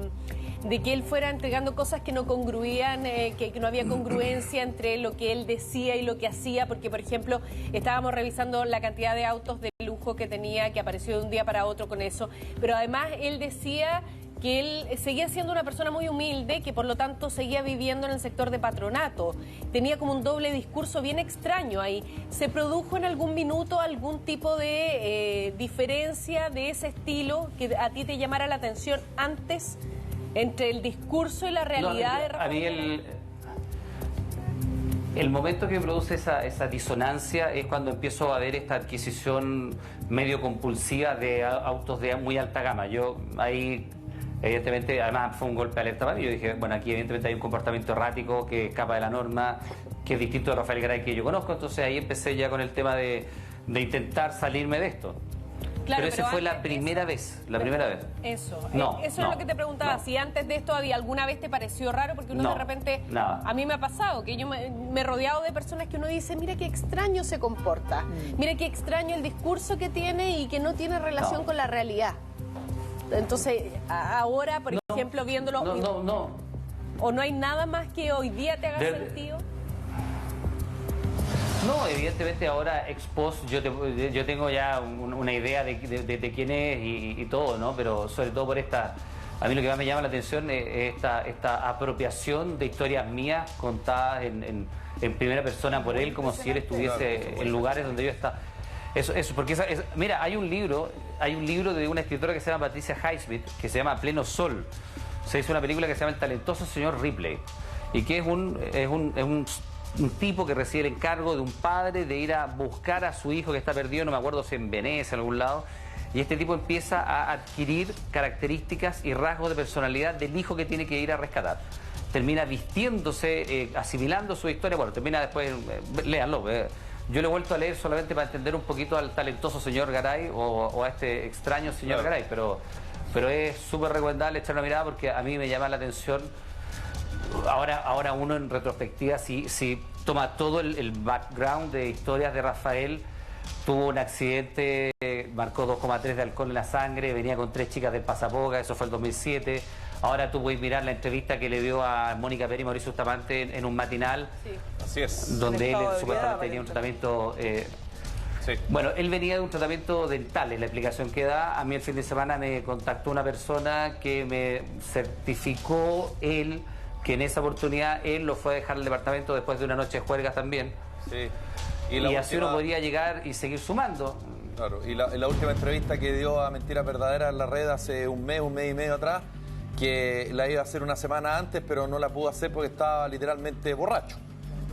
de que él fuera entregando cosas que no congruían, que no había congruencia entre lo que él decía y lo que hacía, porque por ejemplo estábamos revisando la cantidad de autos de lujo que tenía, que apareció de un día para otro con eso, pero además él decía que él seguía siendo una persona muy humilde, que por lo tanto seguía viviendo en el sector de patronato. Tenía como un doble discurso bien extraño ahí. ¿Se produjo en algún minuto algún tipo de diferencia de ese estilo que a ti te llamara la atención antes entre el discurso y la realidad de Rafael? A mí el momento que produce esa disonancia es cuando empiezo a ver esta adquisición medio compulsiva de autos de muy alta gama. Yo ahí... Evidentemente, además fue un golpe de alerta para mí. Yo dije, bueno, aquí evidentemente hay un comportamiento errático que escapa de la norma, que es distinto de Rafael Garay que yo conozco. Entonces ahí empecé ya con el tema de intentar salirme de esto. Claro, pero esa fue la primera vez, primera vez. Eso, no, eso es lo que te preguntaba, si antes de esto alguna vez te pareció raro, porque uno de repente, a mí me ha pasado, que yo me he rodeado de personas que uno dice, mira qué extraño se comporta, mira qué extraño el discurso que tiene y que no tiene relación con la realidad. Entonces, ahora, por ejemplo, viéndolo... ¿O no hay nada más que hoy día te haga sentido? No, evidentemente ahora ex post yo tengo ya una idea de quién es y todo, ¿no? Pero sobre todo por esta... A mí lo que más me llama la atención es esta apropiación de historias mías contadas en primera persona por él, como si él estuviese en lugares donde yo estaba. Eso, porque mira, hay un libro de una escritora que se llama Patricia Highsmith, que se llama Pleno Sol. Se hizo una película que se llama El talentoso señor Ripley, y que es un tipo que recibe el encargo de un padre de ir a buscar a su hijo que está perdido, no me acuerdo si en Venecia, en algún lado, y este tipo empieza a adquirir características y rasgos de personalidad del hijo que tiene que ir a rescatar. Termina vistiéndose, asimilando su historia, bueno, termina después, léanlo, yo lo he vuelto a leer solamente para entender un poquito al talentoso señor Garay o a este extraño señor Garay, pero es súper recomendable echar una mirada porque a mí me llama la atención. Ahora uno en retrospectiva, si toma todo el background de historias de Rafael, tuvo un accidente, marcó 2,3 de alcohol en la sangre, venía con 3 chicas del Pasapoga, eso fue el 2007. Ahora tú puedes mirar la entrevista que le dio a Mónica Pérez y Mauricio Bustamante en un matinal. Sí. Así es. Donde él supuestamente tenía un tratamiento... sí. Bueno, él venía de un tratamiento dental, es la explicación que da. A mí el fin de semana me contactó una persona que me certificó él que en esa oportunidad él lo fue a dejar al departamento después de una noche de juergas también. Sí. Y así uno podría llegar y seguir sumando. Claro, y la última entrevista que dio a Mentiras Verdaderas en la red hace un mes y medio atrás, que la iba a hacer una semana antes, pero no la pudo hacer porque estaba literalmente borracho.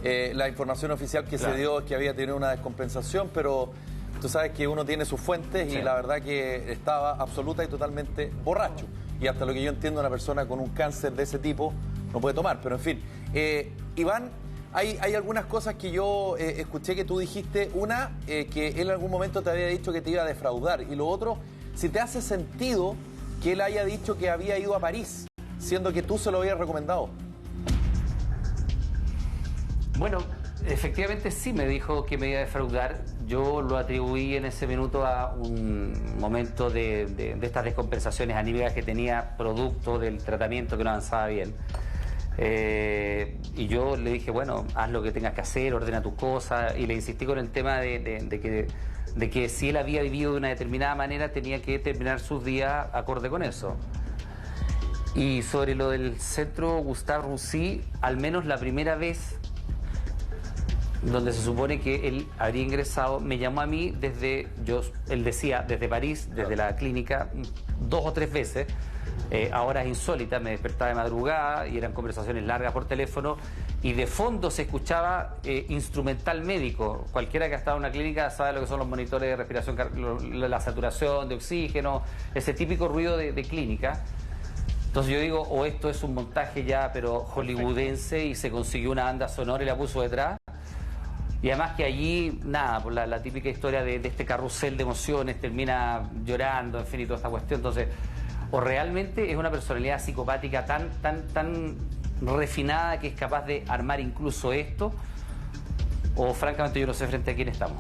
La información oficial que se dio es que había tenido una descompensación, pero tú sabes que uno tiene sus fuentes y la verdad que estaba absoluta y totalmente borracho. Y hasta lo que yo entiendo, una persona con un cáncer de ese tipo no puede tomar, pero en fin. Iván, hay algunas cosas que yo escuché que tú dijiste. Una, que él en algún momento te había dicho que te iba a defraudar. Y lo otro, si te hace sentido que él haya dicho que había ido a París, siendo que tú se lo habías recomendado. Bueno, efectivamente sí me dijo que me iba a defraudar. Yo lo atribuí en ese minuto a un momento de estas descompensaciones anímicas que tenía producto del tratamiento que no avanzaba bien. Y yo le dije, bueno, haz lo que tengas que hacer, ordena tus cosas, y le insistí con el tema de que si él había vivido de una determinada manera tenía que terminar sus días acorde con eso. Y sobre lo del centro Gustave Roussy, al menos la primera vez donde se supone que él habría ingresado, me llamó a mí él decía, desde París, desde la clínica, 2 o 3 veces, a horas insólitas, me despertaba de madrugada y eran conversaciones largas por teléfono, y de fondo se escuchaba instrumental médico. Cualquiera que ha estado en una clínica sabe lo que son los monitores de respiración, la saturación de oxígeno, ese típico ruido de clínica. Entonces yo digo, o esto es un montaje ya, pero hollywoodense, y se consiguió una banda sonora y la puso detrás. Y además que allí, nada, por la típica historia de este carrusel de emociones, termina llorando, en fin, y toda esta cuestión. Entonces, o realmente es una personalidad psicopática tan refinada que es capaz de armar incluso esto, o francamente yo no sé frente a quién estamos.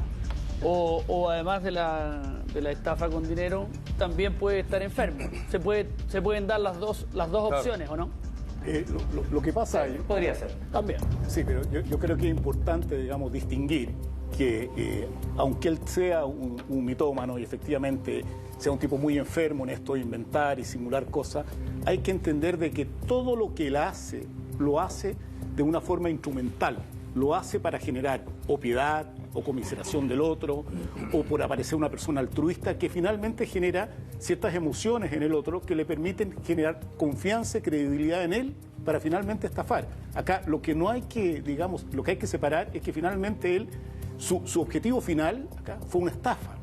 O además de la estafa con dinero, también puede estar enfermo. Se pueden dar las dos opciones, ¿o no? Lo que pasa es... Podría ser. También. Sí, pero yo creo que es importante, digamos, distinguir que aunque él sea un mitómano y efectivamente sea un tipo muy enfermo en esto de inventar y simular cosas, hay que entender de que todo lo que él hace, lo hace de una forma instrumental. Lo hace para generar o piedad, o conmiseración del otro, o por aparecer una persona altruista que finalmente genera ciertas emociones en el otro que le permiten generar confianza y credibilidad en él para finalmente estafar. Acá lo que no hay que, digamos, lo que hay que separar es que finalmente él, su objetivo final acá fue una estafa.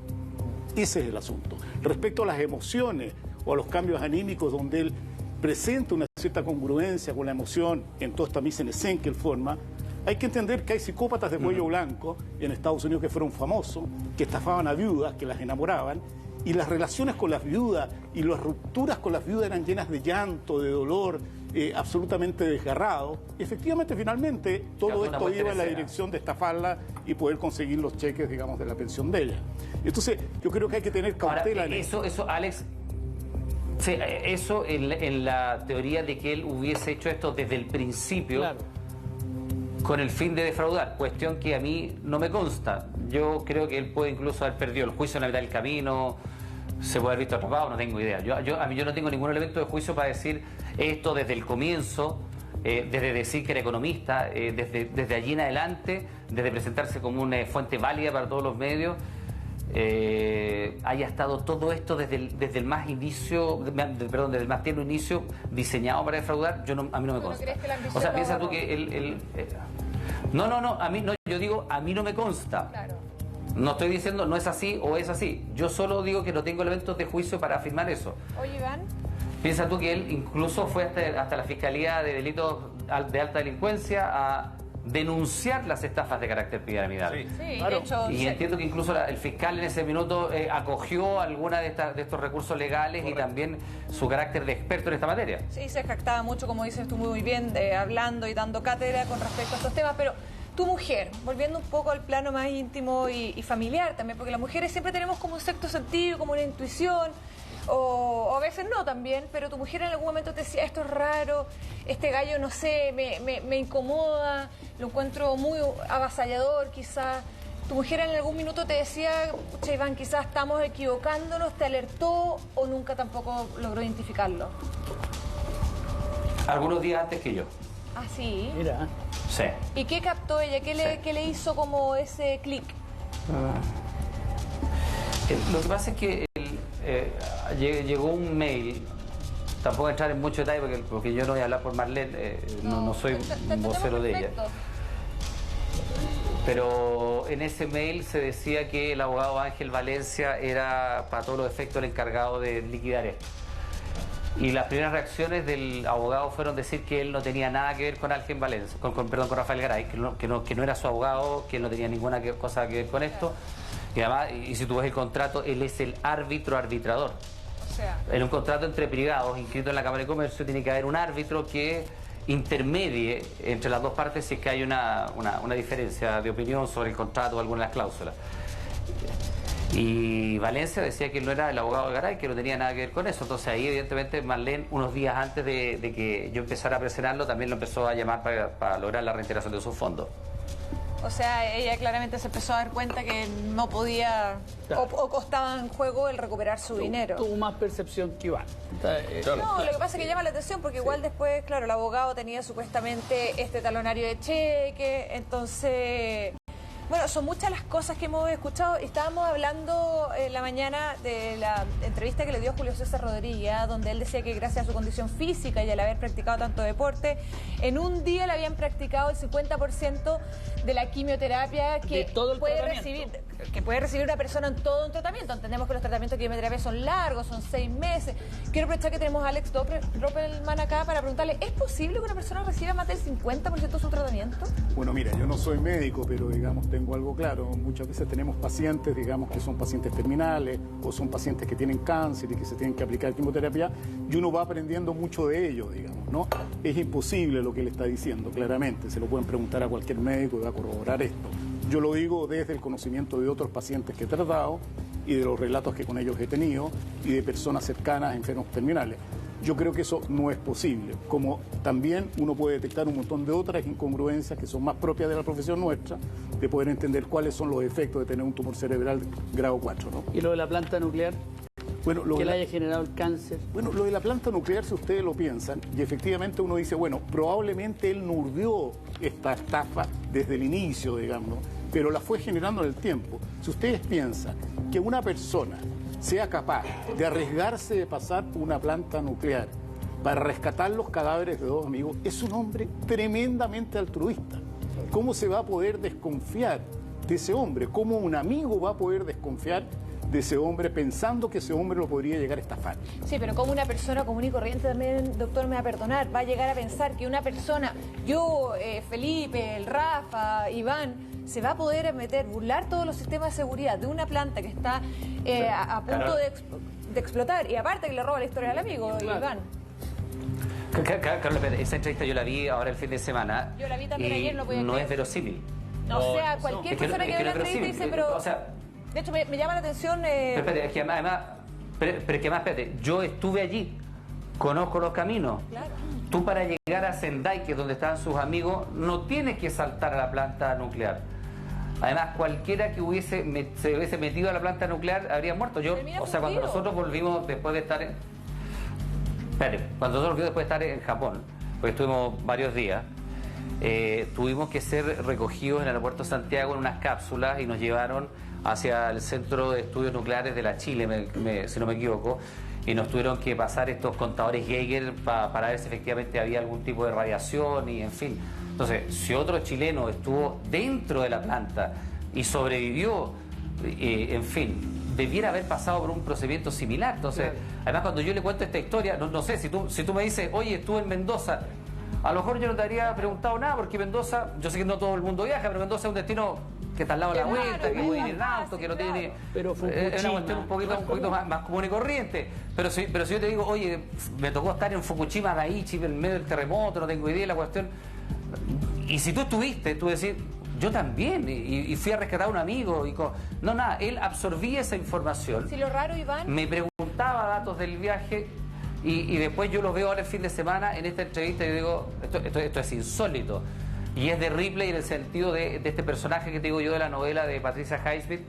Ese es el asunto. Respecto a las emociones o a los cambios anímicos donde él presenta una cierta congruencia con la emoción en toda esta mise en escène que él forma, hay que entender que hay psicópatas de cuello blanco en Estados Unidos que fueron famosos, que estafaban a viudas, que las enamoraban, y las relaciones con las viudas y las rupturas con las viudas eran llenas de llanto, de dolor, absolutamente desgarrado. Efectivamente, finalmente, todo esto iba en la dirección de estafarla y poder conseguir los cheques, digamos, de la pensión de ella. Entonces, yo creo que hay que tener cautela en eso. Eso, Alex, sí, eso en la teoría de que él hubiese hecho esto desde el principio, claro, con el fin de defraudar, cuestión que a mí no me consta. Yo creo que él puede incluso haber perdido el juicio en la mitad del camino, se puede haber visto atrapado, no tengo idea. Yo no tengo ningún elemento de juicio para decir esto desde el comienzo, desde decir que era economista, desde allí en adelante, desde presentarse como una fuente válida para todos los medios, haya estado todo esto desde el más inicio, desde el más tierno inicio, diseñado para defraudar. A mí no me consta. O sea, piensa tú que no, a mí no, yo digo, a mí no me consta. Claro. No estoy diciendo no es así o es así. Yo solo digo que no tengo elementos de juicio para afirmar eso. Oye, Iván. Piensa tú que él incluso fue hasta la Fiscalía de Delitos de Alta Delincuencia a denunciar las estafas de carácter piramidal. Sí, claro. de hecho, Y entiendo que incluso el fiscal en ese minuto acogió alguna de estos recursos legales. Correcto. Y también su carácter de experto en esta materia. Sí, se jactaba mucho, como dices tú muy bien, hablando y dando cátedra con respecto a estos temas, pero tu mujer, volviendo un poco al plano más íntimo y familiar también, porque las mujeres siempre tenemos como un sexto sentido, como una intuición, o a veces no también, pero tu mujer en algún momento te decía, esto es raro, este gallo, no sé, me incomoda, lo encuentro muy avasallador quizás. Tu mujer en algún minuto te decía, pucha, Iván, quizás estamos equivocándonos, te alertó o nunca tampoco logró identificarlo. Algunos días antes que yo. Ah, sí. Mira. Sí. ¿Y qué captó ella? ¿Qué le hizo como ese clic? Lo que pasa es que llegó un mail, tampoco voy a entrar en mucho detalle porque yo no voy a hablar por Marlene, no soy vocero de ella. Pero en ese mail se decía que el abogado Ángel Valencia era, para todos los efectos, el encargado de liquidar esto. Y las primeras reacciones del abogado fueron decir que él no tenía nada que ver con Ángel Valencia, con Rafael Garay, que no era su abogado, que él no tenía ninguna cosa que ver con esto. Y además, y si tú ves el contrato, él es el arbitrador. O sea, en un contrato entre privados inscrito en la Cámara de Comercio tiene que haber un árbitro que intermedie entre las dos partes si es que hay una diferencia de opinión sobre el contrato o alguna de las cláusulas. Y Valencia decía que él no era el abogado de Garay, que no tenía nada que ver con eso. Entonces ahí evidentemente Marlene, unos días antes de que yo empezara a presionarlo, también lo empezó a llamar para lograr la reintegración de sus fondos. o sea, ella claramente se empezó a dar cuenta que no podía, claro, o estaba en juego el recuperar su dinero. Tuvo más percepción que Iván. No, lo que pasa es que llama la atención porque igual después, claro, el abogado tenía supuestamente este talonario de cheque, entonces... Bueno, son muchas las cosas que hemos escuchado. Estábamos hablando en la mañana de la entrevista que le dio Julio César Rodríguez, donde él decía que gracias a su condición física y al haber practicado tanto deporte, en un día le habían practicado el 50% de la quimioterapia que puede recibir una persona en todo un tratamiento. Entendemos que los tratamientos de quimioterapia son largos, son 6 meses. Quiero aprovechar que tenemos a Alex Doppelman acá para preguntarle, ¿es posible que una persona reciba más del 50% de su tratamiento? Bueno, mira, yo no soy médico, pero digamos tengo algo claro. Muchas veces tenemos pacientes, digamos, que son pacientes terminales o son pacientes que tienen cáncer y que se tienen que aplicar quimioterapia y uno va aprendiendo mucho de ello, digamos, ¿no? Es imposible lo que él está diciendo, claramente. Se lo pueden preguntar a cualquier médico y va a corroborar esto. Yo lo digo desde el conocimiento de otros pacientes que he tratado y de los relatos que con ellos he tenido y de personas cercanas a enfermos terminales. Yo creo que eso no es posible, como también uno puede detectar un montón de otras incongruencias que son más propias de la profesión nuestra, de poder entender cuáles son los efectos de tener un tumor cerebral grado 4, ¿no? ¿Y lo de la planta nuclear? Bueno, ¿Que le haya generado el cáncer? Bueno, lo de la planta nuclear, si ustedes lo piensan, y efectivamente uno dice, bueno, probablemente él no urdió esta estafa desde el inicio, digamos, pero la fue generando en el tiempo. Si ustedes piensan que una persona sea capaz de arriesgarse de pasar por una planta nuclear para rescatar los cadáveres de dos amigos, es un hombre tremendamente altruista. ¿Cómo se va a poder desconfiar de ese hombre? ¿Cómo un amigo va a poder desconfiar de ese hombre pensando que ese hombre lo podría llegar a estafar? Sí, pero como una persona común y corriente también, doctor, me va a perdonar, va a llegar a pensar que una persona, yo, Felipe, el Rafa, Iván, se va a poder meter, burlar todos los sistemas de seguridad de una planta que está a punto de explotar, y aparte que le roba la historia al amigo, Iván. Carlos, esa entrevista yo la vi ahora el fin de semana. Yo la vi también ayer, no podía no creer. es verosímil. No, o sea, cualquier persona que ve la entrevista dice, pero... O sea, de hecho, me llama la atención... Pero espérate, es que además, pero es que además, espérate, yo estuve allí, conozco los caminos. Claro. Tú para llegar a Sendai, que es donde estaban sus amigos, no tienes que saltar a la planta nuclear. Además, cualquiera que se hubiese metido a la planta nuclear habría muerto. O sea, cuando nosotros volvimos después de estar cuando nosotros volvimos después de estar en Japón, porque estuvimos varios días, tuvimos que ser recogidos en el aeropuerto de Santiago en unas cápsulas y nos llevaron hacia el Centro de Estudios Nucleares de la Chile, si no me equivoco, y nos tuvieron que pasar estos contadores Geiger para ver si efectivamente había algún tipo de radiación y en fin. Entonces, si otro chileno estuvo dentro de la planta y sobrevivió, en fin, debiera haber pasado por un procedimiento similar. Entonces, claro. Además, cuando yo le cuento esta historia, no sé, si tú me dices, oye, estuve en Mendoza, a lo mejor yo no te habría preguntado nada, porque Mendoza, yo sé que no todo el mundo viaja, pero Mendoza es un destino que está al lado de la vuelta, que puede ir en auto, que no tiene... Pero es una cuestión un poquito más común y corriente. Pero si yo te digo, oye, me tocó estar en Fukushima, Daiichi, en medio del terremoto, no tengo idea de la cuestión. Y si tú estuviste, tú decís, yo también, y fui a rescatar a un amigo. No, nada, él absorbía esa información. Sí, lo raro, Iván. Me preguntaba datos del viaje y después yo lo veo ahora el fin de semana en esta entrevista y yo digo, esto es insólito. Y es de Ripley en el sentido de este personaje que te digo yo de la novela de Patricia Highsmith,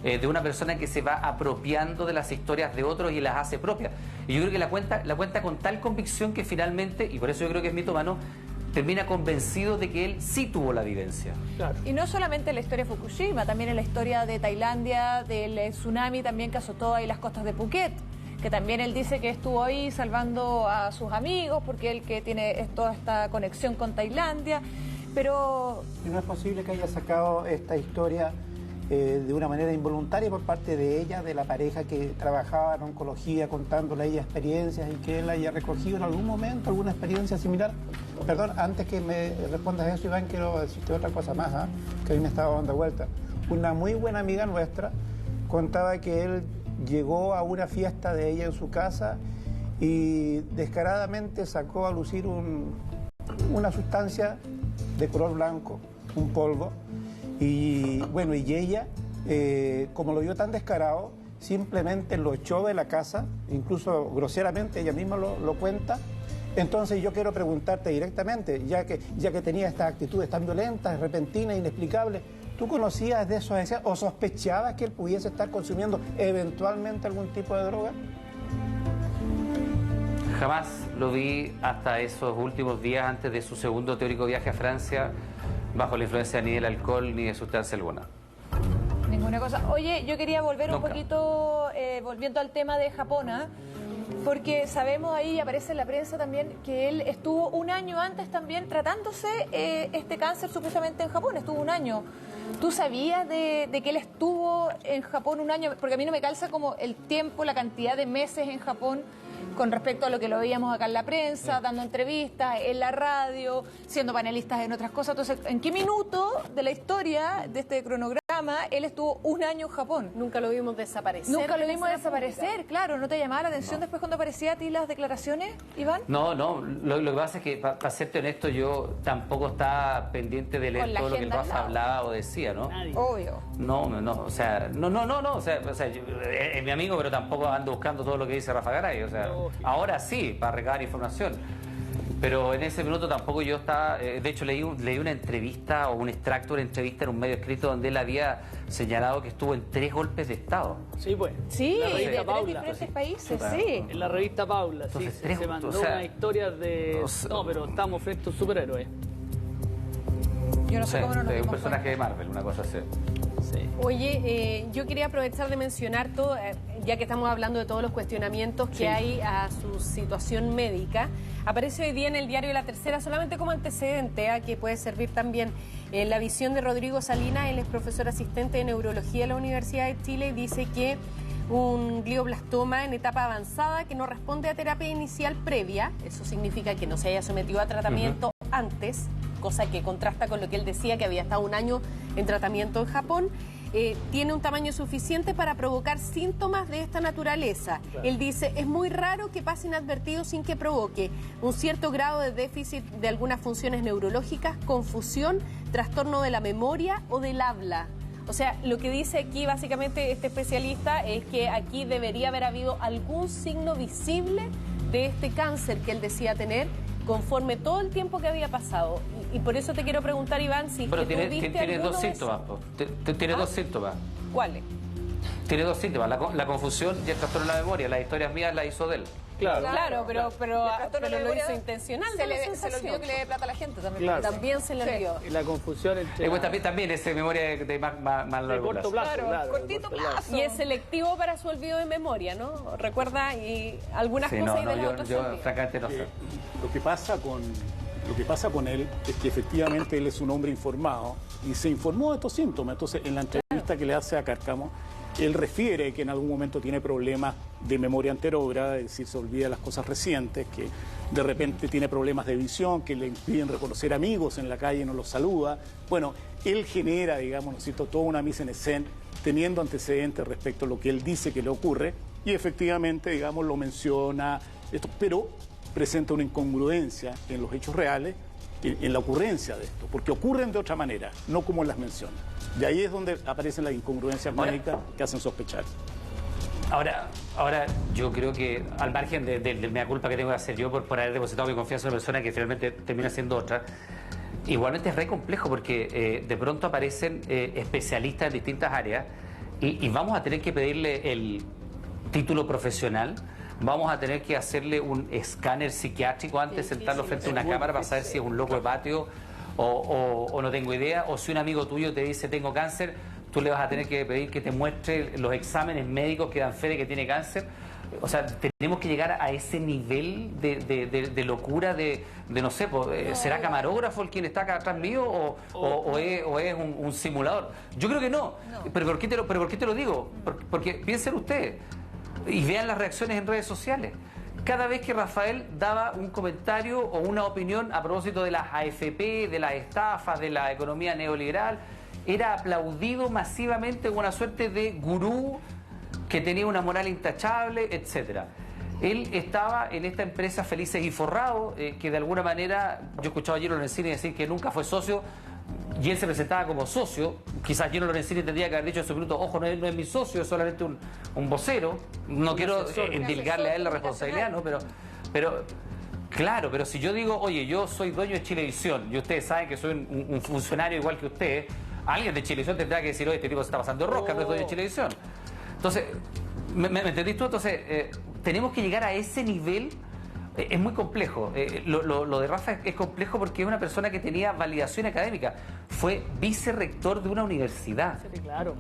de una persona que se va apropiando de las historias de otros y las hace propias. Y yo creo que la cuenta con tal convicción que finalmente, y por eso yo creo que es mitómano, termina convencido de que él sí tuvo la vivencia. Claro. Y no solamente en la historia de Fukushima, también en la historia de Tailandia, del tsunami también que azotó ahí las costas de Phuket, que también él dice que estuvo ahí salvando a sus amigos, porque él que tiene toda esta conexión con Tailandia, pero... ¿Y no es posible que haya sacado esta historia de una manera involuntaria por parte de ella, de la pareja que trabajaba en oncología, contándole a ella experiencias y que él haya recogido en algún momento alguna experiencia similar? Perdón, antes que me respondas eso, Iván, quiero decirte otra cosa más, que a mí me estaba dando vuelta. Una muy buena amiga nuestra contaba que él llegó a una fiesta de ella en su casa y descaradamente sacó a lucir una sustancia de color blanco, un polvo, y bueno, y ella, como lo vio tan descarado, simplemente lo echó de la casa, incluso groseramente, ella misma lo cuenta. Entonces yo quiero preguntarte directamente, ya que tenía estas actitudes tan violentas, repentinas, inexplicables, ¿tú conocías de eso o sospechabas que él pudiese estar consumiendo eventualmente algún tipo de droga? Jamás lo vi hasta esos últimos días antes de su segundo teórico viaje a Francia, bajo la influencia ni del alcohol ni de sustancia alguna. Ninguna cosa. Oye, yo quería volver un poquito, volviendo al tema de Japón, porque sabemos ahí, aparece en la prensa también, que él estuvo un año antes también tratándose este cáncer supuestamente en Japón, estuvo un año. ¿Tú sabías de que él estuvo en Japón un año? Porque a mí no me calza como el tiempo, la cantidad de meses en Japón con respecto a lo que lo veíamos acá en la prensa, dando entrevistas, en la radio, siendo panelistas en otras cosas. Entonces, ¿en qué minuto de la historia, de este cronograma, programa, él estuvo un año en Japón. Nunca lo vimos desaparecer. Nunca lo en vimos escena desaparecer, pública. claro. ¿No te llamaba la atención después cuando aparecía a ti las declaraciones, Iván? No, lo que pasa es que, para serte honesto, yo tampoco estaba pendiente de leer Con la todo lo que el agenda al Rafa lado. hablaba o decía, ¿no? Nadie. Obvio. No, o sea, es mi amigo, pero tampoco ando buscando todo lo que dice Rafa Garay, o sea, Lógico. ahora sí, para recabar información. Pero en ese minuto tampoco yo estaba, de hecho leí una entrevista o un extracto de una entrevista en un medio escrito donde él había señalado que estuvo en 3 golpes de Estado. Sí, pues. Sí, La de revista tres Paula. diferentes países, Claro. sí. En la revista Paula, sí, Entonces, se mandó o sea, una historia de... o sea, no, pero estamos frente a un superhéroe. Yo no sé cómo no nos un dimos personaje cuenta. de Marvel, una cosa así. Sí. Oye, yo quería aprovechar de mencionar todo, ya que estamos hablando de todos los cuestionamientos que hay a su situación médica. Aparece hoy día en el diario La Tercera, solamente como antecedente, que puede servir también la visión de Rodrigo Salinas. Él es profesor asistente de neurología de la Universidad de Chile y dice que un glioblastoma en etapa avanzada que no responde a terapia inicial previa, eso significa que no se haya sometido a tratamiento antes, cosa que contrasta con lo que él decía, que había estado un año en tratamiento en Japón. Tiene un tamaño suficiente para provocar síntomas de esta naturaleza. Claro. Él dice, es muy raro que pase inadvertido sin que provoque un cierto grado de déficit de algunas funciones neurológicas, confusión, trastorno de la memoria o del habla. O sea, lo que dice aquí básicamente este especialista es que aquí debería haber habido algún signo visible de este cáncer que él decía tener conforme todo el tiempo que había pasado. Y por eso te quiero preguntar, Iván, si Pero que tiene 2 síntomas. Tiene 2 síntomas. ¿Cuáles? Tiene 2 síntomas, la confusión y el trastorno de la memoria. Las historias mías las hizo de él. Claro, pero lo hizo intencional. Se le olvidó que le dé plata a la gente también. Claro. También se le olvidó. Y la confusión entre... Pues también es memoria de más de largo corto plazo. plazo, claro. Cortito plazo. Y es selectivo para su olvido de memoria, ¿no? Recuerda y algunas Sí, cosas y no, de las otras se yo olvida. francamente no sé. Lo que pasa con él es que efectivamente él es un hombre informado y se informó de estos síntomas. Entonces, en la entrevista que le hace a Cárcamo, él refiere que en algún momento tiene problemas de memoria anterógrada, es decir, se olvida las cosas recientes, que de repente tiene problemas de visión, que le impiden reconocer amigos en la calle y no los saluda. Bueno, él genera, digamos, ¿no es cierto?, toda una mise en escène teniendo antecedentes respecto a lo que él dice que le ocurre y efectivamente, digamos, lo menciona, pero presenta una incongruencia en los hechos reales, en la ocurrencia de esto, porque ocurren de otra manera, no como las menciona. Y ahí es donde aparecen las incongruencias médicas que hacen sospechar. Ahora, yo creo que al margen del mea culpa que tengo que hacer yo por haber depositado mi confianza en una persona que finalmente termina siendo otra, igualmente es re complejo porque de pronto aparecen especialistas en distintas áreas y vamos a tener que pedirle el título profesional. Vamos a tener que hacerle un escáner psiquiátrico antes de sentarlo frente a una cámara para saber si es un loco de patio o no tengo idea. O si un amigo tuyo te dice tengo cáncer, tú le vas a tener que pedir que te muestre los exámenes médicos que dan fe de que tiene cáncer. O sea, tenemos que llegar a ese nivel de locura de no sé, ¿será camarógrafo el quien está acá atrás mío o es un simulador? Yo creo que no. ¿Pero por qué te lo digo? Porque piensen ustedes y vean las reacciones en redes sociales. Cada vez que Rafael daba un comentario o una opinión a propósito de las AFP, de las estafas, de la economía neoliberal, era aplaudido masivamente como una suerte de gurú que tenía una moral intachable, etcétera. Él estaba en esta empresa Felices y Forrados, que de alguna manera, yo he escuchado a Gino Lorenzini decir que nunca fue socio, y él se presentaba como socio. Quizás Gino Lorenzini tendría que haber dicho en su minuto, ojo, no es mi socio, es solamente un vocero. No quiero endilgarle a él la responsabilidad, ¿no? Pero claro, pero si yo digo, oye, yo soy dueño de Chilevisión, y ustedes saben que soy un funcionario igual que ustedes, alguien de Chilevisión tendrá que decir, oye, este tipo se está pasando de rosca, no es dueño de Chilevisión. Entonces, ¿me entendís tú? Entonces, tenemos que llegar a ese nivel. Es muy complejo. Lo de Rafa es complejo porque es una persona que tenía validación académica. Fue vicerrector de una universidad. Sí, claro.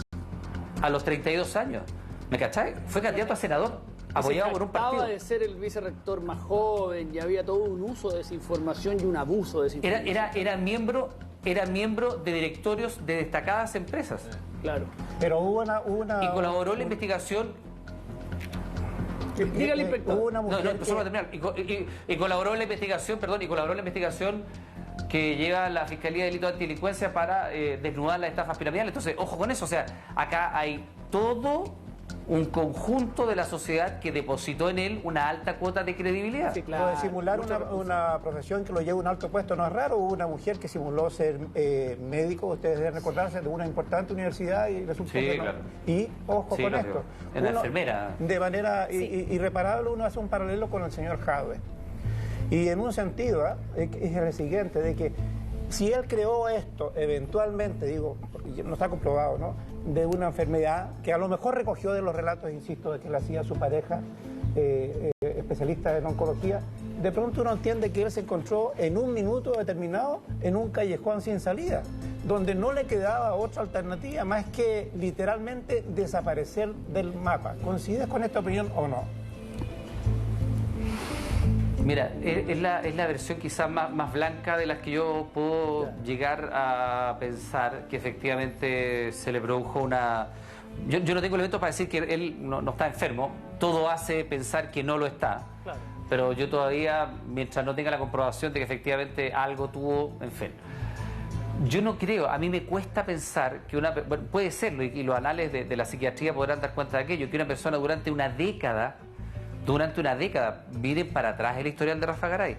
A los 32 años. ¿Me cachai? Fue candidato a senador, apoyado por un partido. Acaba de ser el vicerrector más joven y había todo un uso de desinformación y un abuso de desinformación. Era miembro de directorios de destacadas empresas. Claro. Pero hubo una Y colaboró en la investigación. Dígale, inspector. Hubo una mujer Solo para terminar. Y colaboró en la investigación, que lleva la Fiscalía de Delitos de Antidelincuencia para desnudar las estafas piramidales. Entonces, ojo con eso, o sea, acá hay todo un conjunto de la sociedad que depositó en él una alta cuota de credibilidad. Sí, claro. Lo de simular una profesión que lo lleva a un alto puesto no es raro. Hubo una mujer que simuló ser médico, ustedes deben recordarse, de una importante universidad y resultó que no. Claro. Y ojo con esto. En la enfermera. De manera irreparable uno hace un paralelo con el señor Jadwe. Y en un sentido es el siguiente, de que si él creó esto, eventualmente, digo, no está comprobado, ¿no?, de una enfermedad que a lo mejor recogió de los relatos, insisto, de que le hacía su pareja, especialista en oncología, de pronto uno entiende que él se encontró en un minuto determinado en un callejón sin salida, donde no le quedaba otra alternativa más que literalmente desaparecer del mapa. ¿Coincides con esta opinión o no? Mira, es la versión quizás más blanca de las que yo puedo llegar a pensar, que efectivamente se le produjo una... Yo no tengo elementos para decir que él no está enfermo, todo hace pensar que no lo está, claro. Pero yo todavía, mientras no tenga la comprobación de que efectivamente algo tuvo, en fin. Yo no creo, a mí me cuesta pensar que una... Bueno, puede serlo, y los anales de la psiquiatría podrán dar cuenta de aquello, que una persona durante una década, miren para atrás el historial de Rafa Garay,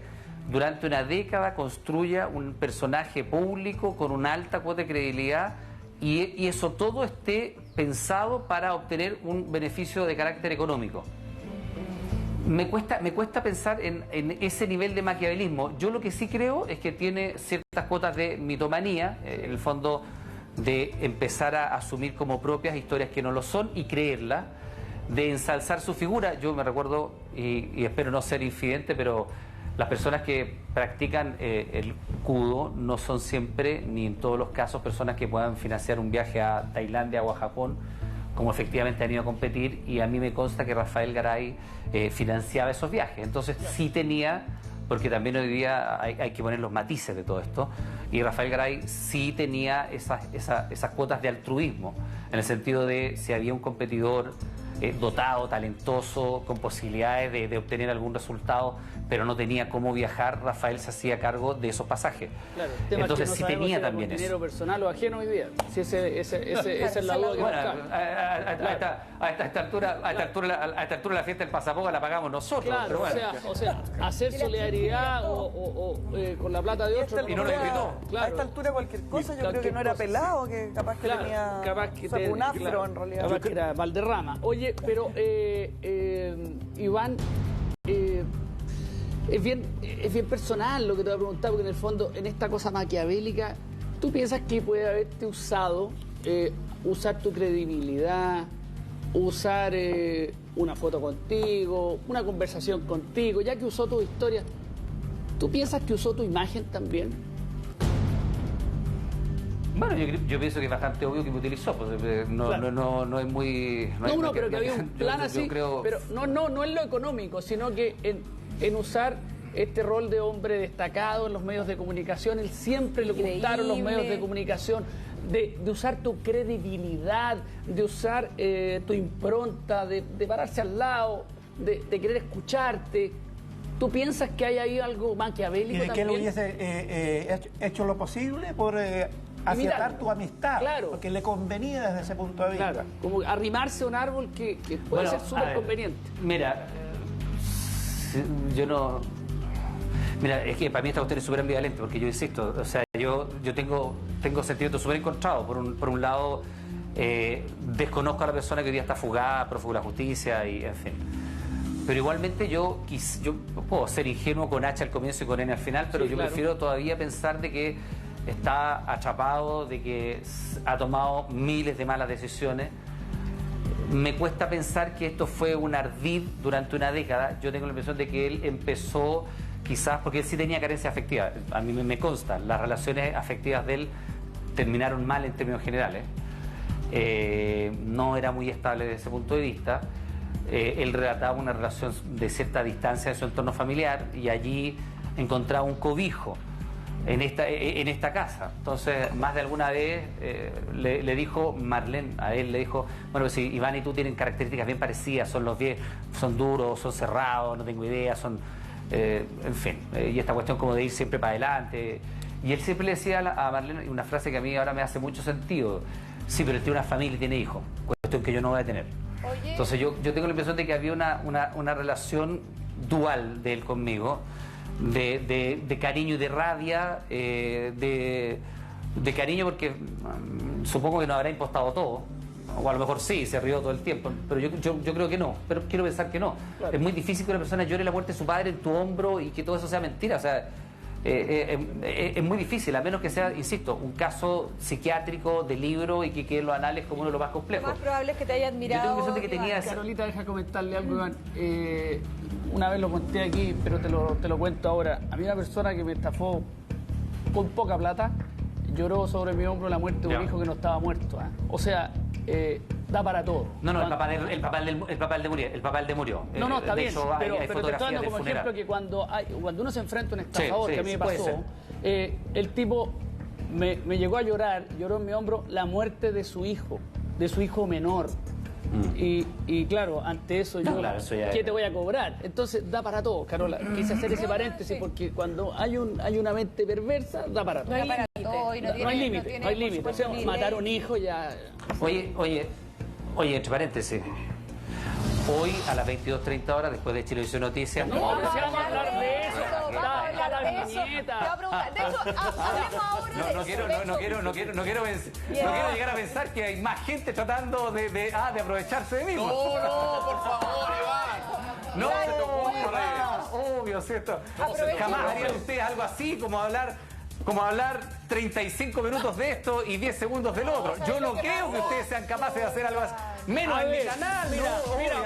durante una década construya un personaje público con una alta cuota de credibilidad y eso todo esté pensado para obtener un beneficio de carácter económico. Me cuesta pensar en ese nivel de maquiavelismo. Yo lo que sí creo es que tiene ciertas cuotas de mitomanía, en el fondo de empezar a asumir como propias historias que no lo son y creerlas, de ensalzar su figura. Yo me recuerdo, y espero no ser infidente, pero las personas que practican el kudo no son siempre, ni en todos los casos, personas que puedan financiar un viaje a Tailandia o a Japón, como efectivamente han ido a competir, y a mí me consta que Rafael Garay financiaba esos viajes. Entonces sí tenía, porque también hoy día hay que poner los matices de todo esto, y Rafael Garay sí tenía esas cuotas de altruismo, en el sentido de si había un competidor dotado, talentoso, con posibilidades de obtener algún resultado, pero no tenía cómo viajar, Rafael se hacía cargo de esos pasajes. Claro, entonces sí tenía también eso. ¿Dinero personal o ajeno hoy día? Si esa es la duda que bueno, a esta altura la fiesta del pasaporte la pagamos nosotros. Claro, pero bueno. o sea, hacer solidaridad o con la plata de otro. Y no lo invitó. Claro. A esta altura cualquier cosa, yo creo que no era pelado, que capaz que tenía un afro en realidad. Capaz que era Valderrama. Oye, pero Iván, es bien personal lo que te voy a preguntar, porque en el fondo, en esta cosa maquiavélica, ¿tú piensas que puede haberte usado, usar tu credibilidad, usar una foto contigo, una conversación contigo, ya que usó tu historia? ¿Tú piensas que usó tu imagen también? Bueno, yo pienso que es bastante obvio que me utilizó, pues, claro. no es muy... pero que había un plan así, creo... pero no en lo económico, sino que en usar este rol de hombre destacado en los medios de comunicación. Él siempre le gustaron los medios de comunicación, de usar tu credibilidad, de usar tu impronta, de pararse al lado, de querer escucharte. ¿Tú piensas que hay ahí algo maquiavélico también? Y de que él hubiese hecho lo posible por... aceptar tu amistad, claro, porque le convenía desde ese punto de vista. Claro, como arrimarse a un árbol que puede ser súper conveniente. Mira, yo no... Mira, es que para mí esta cuestión es súper ambivalente, porque yo insisto, o sea, yo tengo sentimientos súper encontrados. Por un lado, desconozco a la persona que hoy día está fugada, prófugo de la justicia, y en fin. Pero igualmente yo puedo ser ingenuo con H al comienzo y con N al final, pero sí, yo prefiero todavía pensar de que está atrapado, de que ha tomado miles de malas decisiones. Me cuesta pensar que esto fue un ardid durante una década. Yo tengo la impresión de que él empezó, quizás, porque él sí tenía carencia afectiva. A mí me consta, las relaciones afectivas de él terminaron mal en términos generales. No era muy estable desde ese punto de vista. Él relataba una relación de cierta distancia de su entorno familiar y allí encontraba un cobijo en esta casa. Entonces, más de alguna vez le dijo Marlene, a él le dijo, bueno, pues si Iván y tú tienen características bien parecidas, son los 10, son duros, son cerrados, no tengo idea, son, en fin, y esta cuestión como de ir siempre para adelante, Y él siempre le decía a Marlene una frase que a mí ahora me hace mucho sentido. Sí, pero él tiene una familia y tiene hijos, cuestión que yo no voy a tener. Oye. Entonces yo tengo la impresión de que había una relación dual de él conmigo, de cariño y de rabia, de cariño porque supongo que nos habrá impostado todo, o a lo mejor sí, se rió todo el tiempo, pero yo creo que no, pero quiero pensar que no. Claro. Es muy difícil que una persona llore la muerte de su padre en tu hombro y que todo eso sea mentira, o sea, es muy difícil, a menos que sea, insisto, un caso psiquiátrico de libro y que quede en los anales como uno de los más complejos. Lo más probable es que te haya admirado. Yo tengo la impresión de que tenía Carolita, deja comentarle algo, Iván. Una vez lo conté aquí, pero te lo cuento ahora. A mí una persona que me estafó con poca plata lloró sobre mi hombro la muerte de un hijo que no estaba muerto. O sea, da para todo. No, el papá del murió. No, está bien, hecho, pero hay te estoy dando como funeral. ejemplo que cuando uno se enfrenta a un estafador, que a mí me puede pasó, ser. el tipo me llegó a llorar, lloró en mi hombro la muerte de su hijo menor. Y claro, ante eso yo, claro, eso ya ¿qué te voy a cobrar? Entonces da para todo, Carola. Quise hacer ese paréntesis porque cuando hay una mente perversa, da para todo. No hay límite. No hay límite. O sea, matar a un hijo ya... Oye, entre paréntesis. Hoy a las 22:30 horas, después de Chilevisión Noticias... No, vamos a hablar de eso. Vamos a hablar de eso. Te voy a preguntar. De hecho, hablemos ahora de eso. No quiero llegar a pensar que hay más gente tratando de aprovecharse de mí. No, por favor, Iván. No, se te ocurre. Obvio, ¿cierto? Jamás harían ustedes algo así como hablar 35 minutos de esto y 10 segundos del otro. Yo no creo que ustedes sean capaces de hacer algo así. Menos en mi canal. Mira,